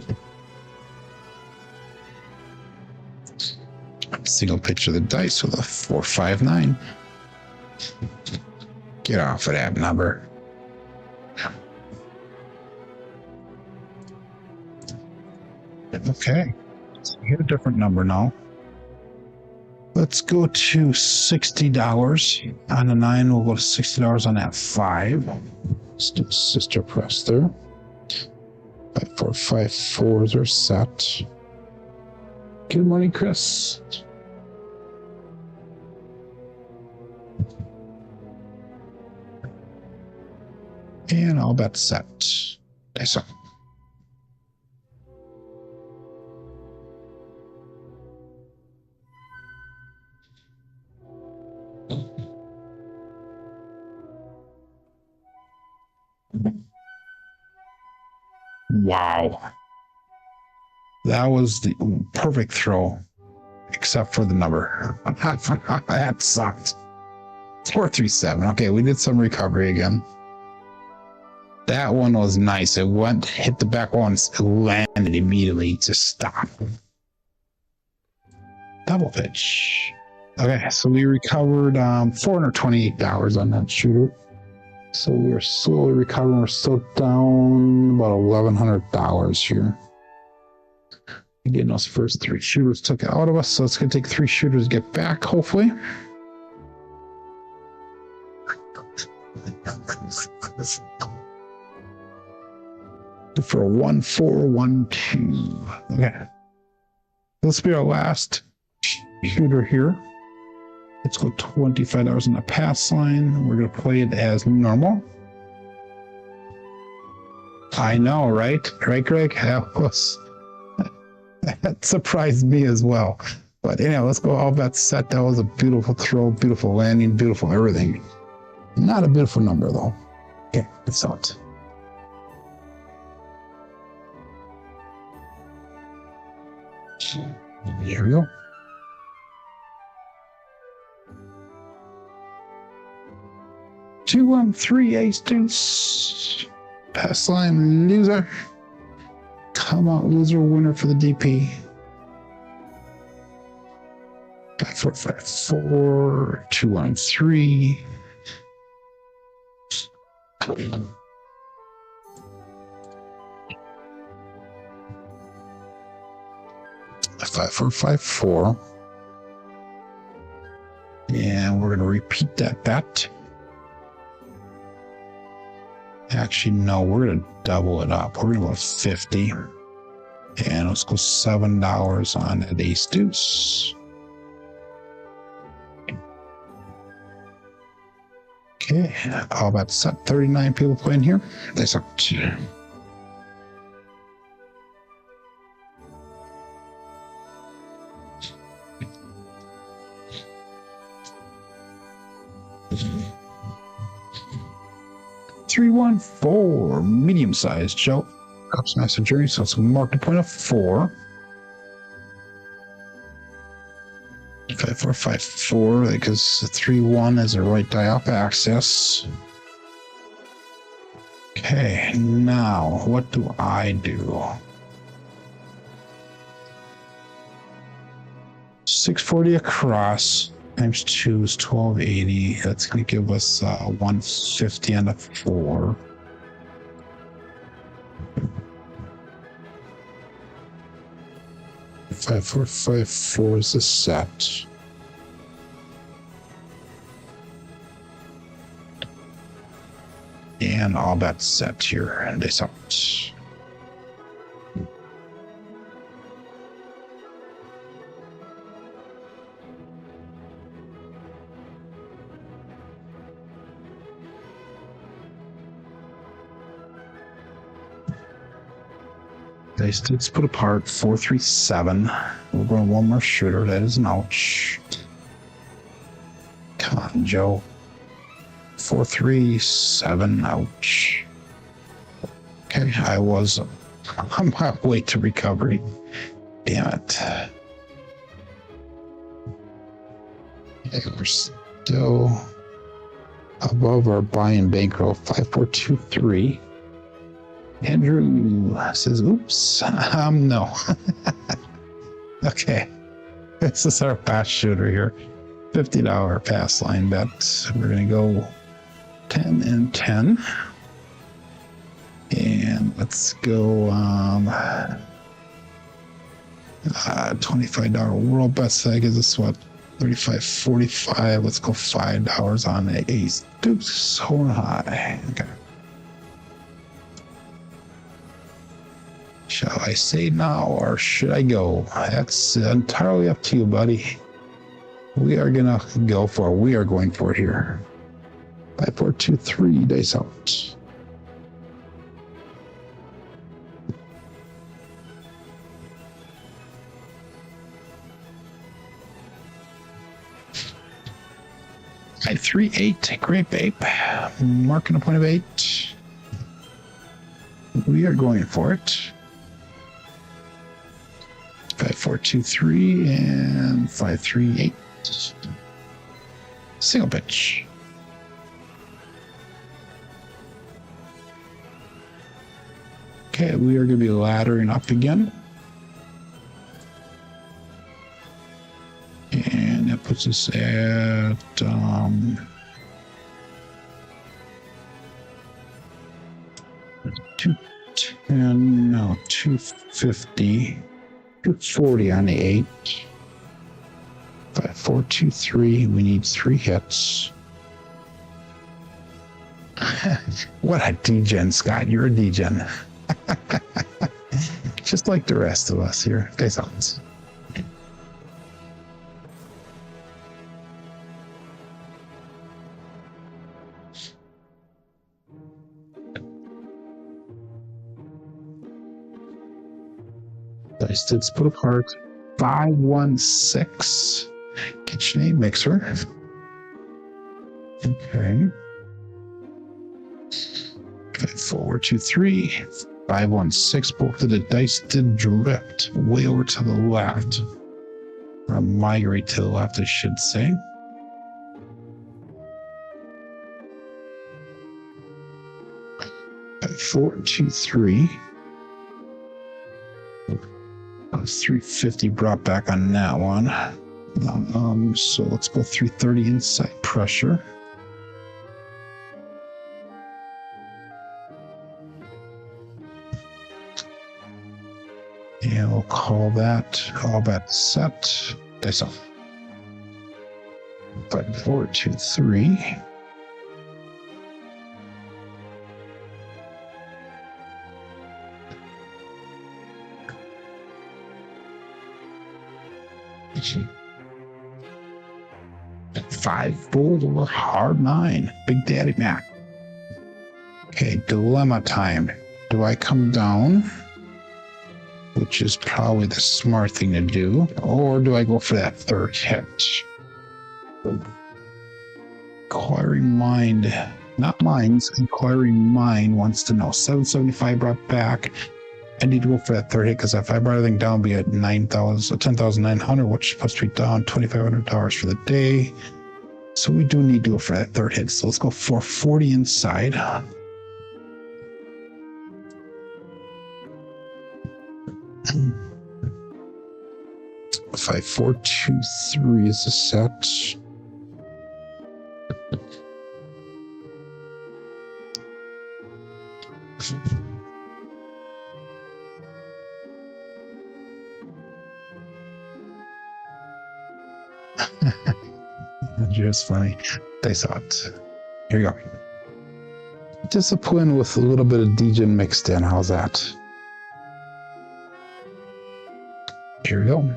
Single pitch of the dice with a 4, 5, 9. Get off of that number. Okay. So we get a different number now. Let's go to $60 on the 9. We'll go to $60 on that 5. Let's do sister press there. 5, 4, 5, 4s are set. Good morning, Chris. And all bets set. Nice one. Wow. That was the perfect throw, except for the number. That sucked. 437. Okay, we did some recovery again. That one was nice. It went, hit the back once, it landed immediately to stop. Double pitch. Okay, so we recovered $428 on that shooter. So we are slowly recovering. We're still down about $1,100 here. Again, those first 3 shooters took it out of us, so it's going to take 3 shooters to get back, hopefully. For a 1, 4, 1, 2. Okay. This will be our last shooter here. Let's go $25 on the pass line. We're going to play it as normal. I know, right? Right, Greg? That surprised me as well. But anyhow, let's go all bets set. That was a beautiful throw, beautiful landing, beautiful everything. Not a beautiful number, though. Okay, it's out. Here we go. Two, 1, 3, ace, deuce. Pass line, loser. Come on, loser, winner for the DP. 5, 4, 5, 4. 2, 1, 3. 5, 4, 5, 4. And we're going to repeat that bet. Actually, no, we're going to double it up. We're going to go 50. And let's go $7 on that ace deuce. Okay, all about set. 39 people playing here. That's up to. Three, 1, 4, medium-sized Joe. Cups Master Journey, so it's marked a point of 4. 5, 4, 5, 4, because the 3, 1 is a right die-up access. Okay, now what do I do? 640 across. Times 2 is 1280. That's going to give us 150 on the 4. Five, 4, 5, 4 is the set. And all bets set here, and it's out. They did split apart. 4, 3, 7. We're going one more shooter. That is an ouch. Come on, Joe. 4, 3, 7. Ouch. Okay, I was on my way to recovery. Damn it. Okay, we're still above our buy-in bankroll. 5, 4, 2, 3. Andrew says, oops. No. Okay. This is our pass shooter here. $50 pass line bet. We're going to go 10 and 10. And let's go $25 world bet. So that gives us what? 35, 45. Let's go $5 on the ace. Deuce so high. Okay. Shall I say now or should I go? That's entirely up to you, buddy. We are gonna go for it. We are going for it here. 5, 4, 2, 3. Dice out. At 3, 8. Grape ape. Marking a point of 8. We are going for it. 5, 4, 2, 3, and 5, 3, 8. Single pitch. Okay, we are going to be laddering up again. And that puts us at 210, no, 250. 240 on the 8. 5, 4, 2, 3. We need 3 hits. What a degen, Scott. You're a degen. Just like the rest of us here. Face out. Dice did split apart. 5, 1, 6. KitchenAid mixer. Okay. 5, 4, 2, 3. 5, 1, 6. Both of the dice did drift way over to the left. Or migrate to the left, I should say. Five, 4, 2, 3. That was 350 brought back on that one. So let's go 330 inside pressure. And we'll call that set. Dice off. 5, 4, 2, 3. Five bold or hard 9. Big Daddy Mac. Okay, dilemma time. Do I come down? Which is probably the smart thing to do. Or do I go for that third hit? Inquiring Mind. Not Minds. Inquiring Mind wants to know. 775 brought back. I need to go for that third hit because if I brought everything down, it'd be at 10,900, which is supposed to be down $2,500 for the day. So we do need to go for that third hit. So let's go 440 inside. 5, 4, 2, 3 is the set. Just funny. Dice out. Here we go. Discipline with a little bit of degen mixed in. How's that? Here we go.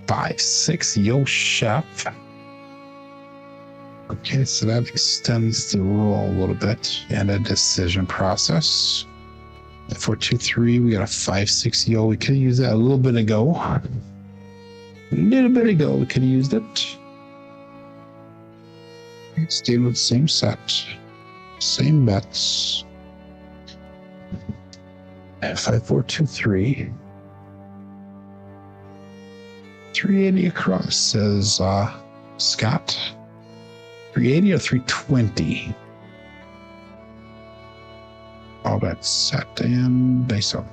Five, 6, Yo Chef. Okay, so that extends the roll a little bit and a decision process. 423. We got a 560. We could have used that a little bit ago. We could have used it. Stayed with the same set, same bets. 5423. 380 across, says Scott. 380 or 320? All that set and base out.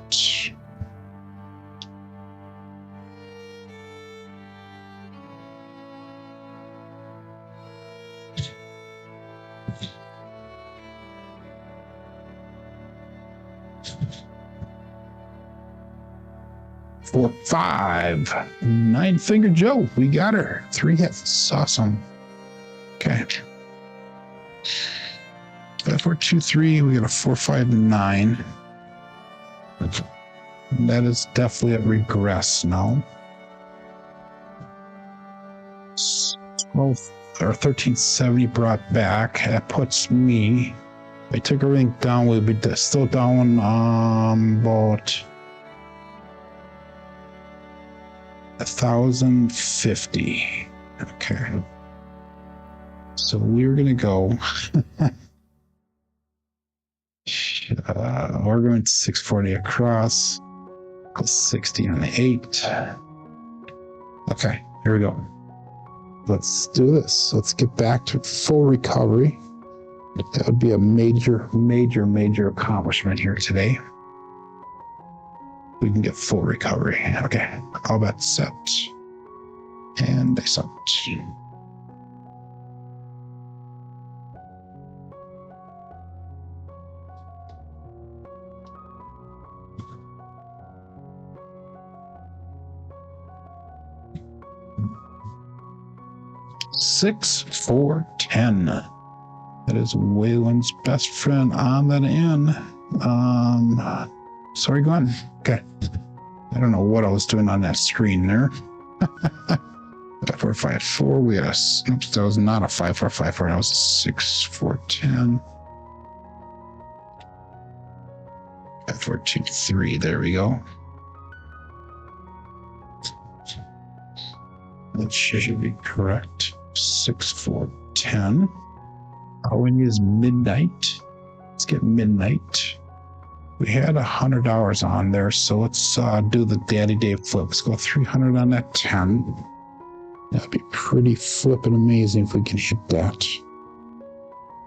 Four, five, 9-finger Joe. We got her. 3 hits. Awesome. Okay. 5423. We got a 459. That is definitely a regress now. 12 or 1370 brought back. That puts me. If I took everything down, we'd be still down about 1,050. Okay. So we're gonna go. We're going to 640 across. Plus 60 on the 8. Okay, here we go. Let's do this. Let's get back to full recovery. That would be a major accomplishment here today. We can get full recovery. Okay, all bets set. And they set. Six, 4, 10. That is Waylon's best friend on that end. Sorry, go on. Okay. I don't know what I was doing on that screen there. 5454. We had oops, that was not a 5454. That was a 6, 4, 10. 5423. There we go. That should be correct. 6, 4, 10. All we need is midnight. Let's get midnight. We had $100 on there, so let's do the Daddy Dave flip. Let's go 300 on that 10. That'd be pretty flippin' amazing if we can hit that.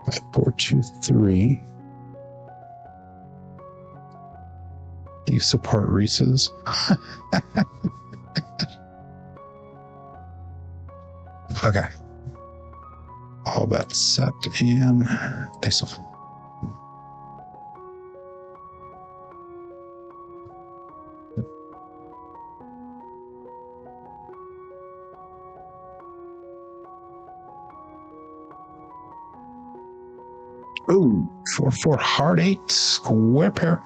5, 4, 2, 3. You support Reese's. Okay. All that set and face off. Ooh, 4-4 hard 8, square pair,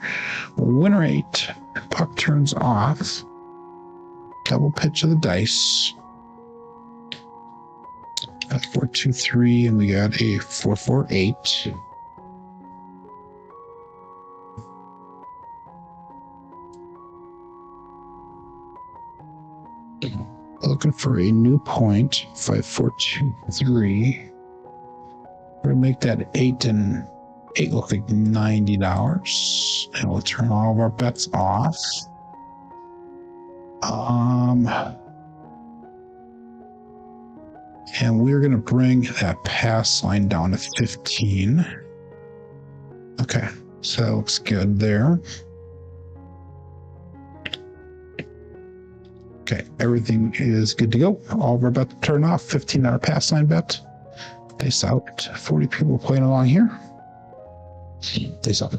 winner 8, puck turns off, double pitch of the dice. 4, 2, 3, and we got a 4, 4, 8. Looking for a new point. 5, 4, 2, 3. We're gonna make that 8 and 8 look like $90, and we'll turn all of our bets off. And we're going to bring that pass line down to 15. Okay, so that looks good there. Okay, everything is good to go. All of our bets turn off. $15 pass line bet. Face out. 40 people playing along here. Face out.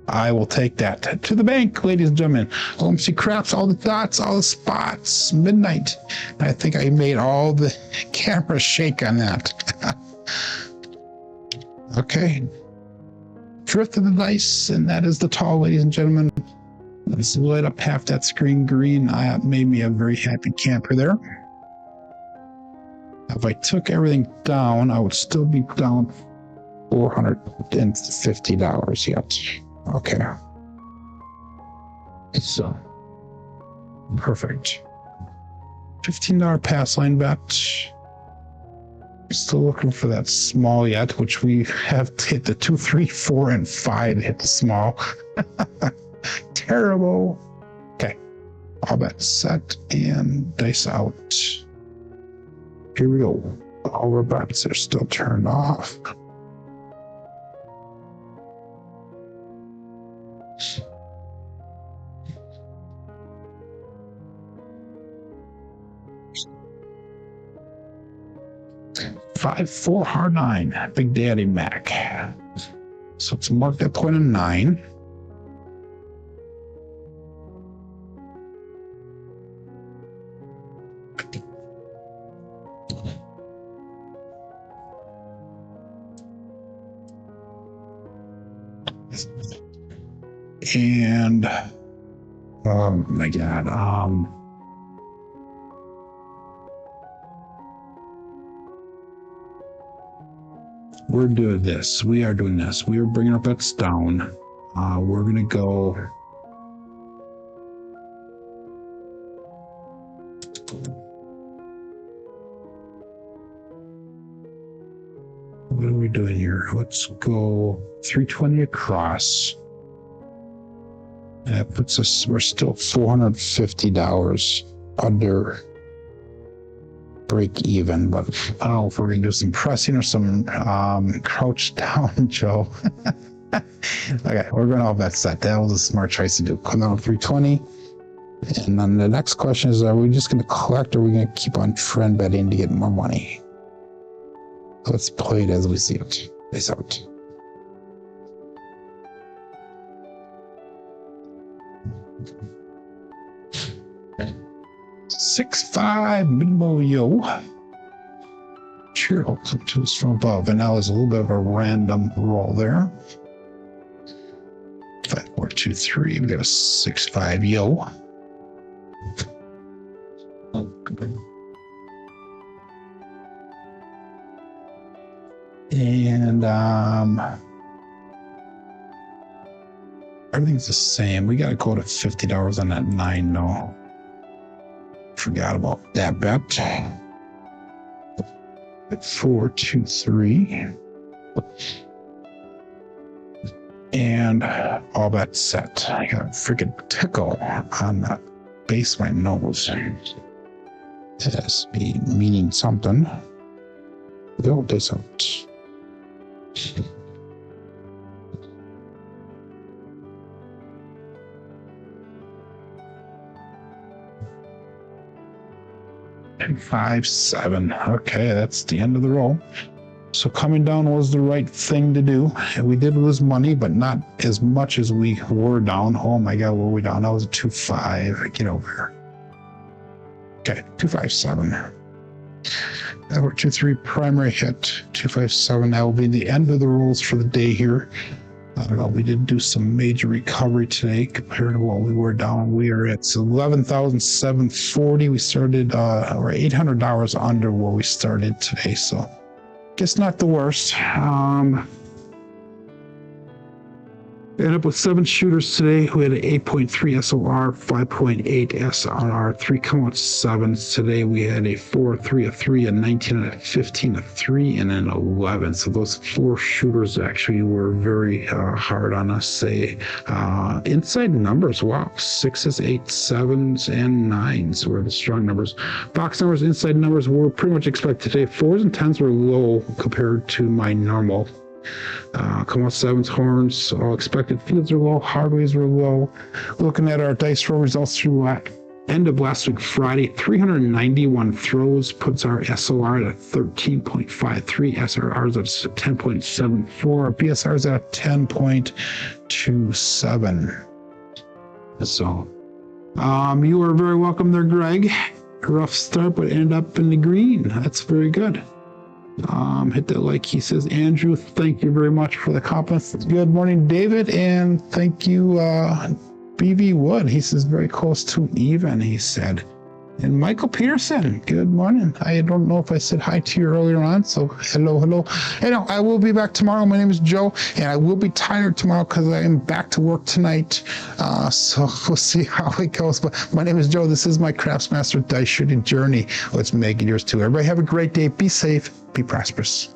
I will take that to the bank, ladies and gentlemen. OMC Craps, all the dots, all the spots, midnight. I think I made all the cameras shake on that. Okay. Drift of the dice, and that is the tall, ladies and gentlemen. Let's light up half that screen green. Made me a very happy camper there. If I took everything down, I would still be down $450 yet. Okay. So, perfect. $15 pass line bet. Still looking for that small yet, which we have hit the 2, 3, 4, and 5 hit the small. Terrible. Okay. All bet set and dice out. Here we go. All our bets are still turned off. Five, 4, hard 9. Big Daddy Mac. So let's mark that point of 9. And oh my God, we're doing this. We are doing this. We are bringing our bets down. We're gonna go. What are we doing here? Let's go 320 across. That puts us, we're still $450 under break even, but I don't know if we're going to do some pressing or some crouch down, Joe. Okay, we're going to have that set. That was a smart choice to do. Come down 320. And then the next question is, are we just going to collect or are we going to keep on trend betting to get more money? Let's play it as we see it. Peace out. Six, 5, minimal yo. Sure, I'll come to us from above. And now there's a little bit of a random roll there. 5, 4, 2, 3. We got a 6, 5 yo. And everything's the same. We gotta go to $50 on that 9 though. Forgot about that bet. 4, 2, 3. And all that set. I got a freaking tickle on that base of my nose. It has be meaning something. Build this out. And 5, 7. Okay, that's the end of the roll. So coming down was the right thing to do. We did lose money, but not as much as we were down. Oh my God, were we down? That was a 2, 5. Get over here. Okay, 2, 5, 7. That were 2, 3 primary hit. 2, 5, 7. That will be the end of the rolls for the day here. We did do some major recovery today compared to what we were down. We are at 11,740. We started, we're $800 under where we started today. So guess not the worst. Ended up with 7 shooters today. We had an 8.3 SOR, 5.8 SRR, 3 come out 7s. Today we had a 4, 3, a 3, a 19, a 15, a 3, and an 11. So those 4 shooters actually were very hard on us. Say inside numbers, wow, 6s, 8s, 7s, and 9s were the strong numbers. Box numbers, inside numbers were pretty much expected today. 4s and 10s were low compared to my normal. Come out 7s, horns, all expected. Fields are low, hardways were low. Looking at our dice roll results through end of last week, Friday, 391 throws puts our SOR at 13.53, SRRs at 10.74, BSRs at 10.27. So, you are very welcome there, Greg. Rough start, but ended up in the green. That's very good. Hit that like. He says, Andrew, thank you very much for the compliments. Good morning, David, and thank you, BV Wood, he says very close to even, he said. And Michael Peterson, good morning. I don't know if I said hi to you earlier on, so hello. I will be back tomorrow. My name is Joe, and I will be tired tomorrow because I am back to work tonight. So we'll see how it goes. But my name is Joe. This is my Craftsmaster dice shooting journey. Let's make it yours too. Everybody have a great day. Be safe. Be prosperous.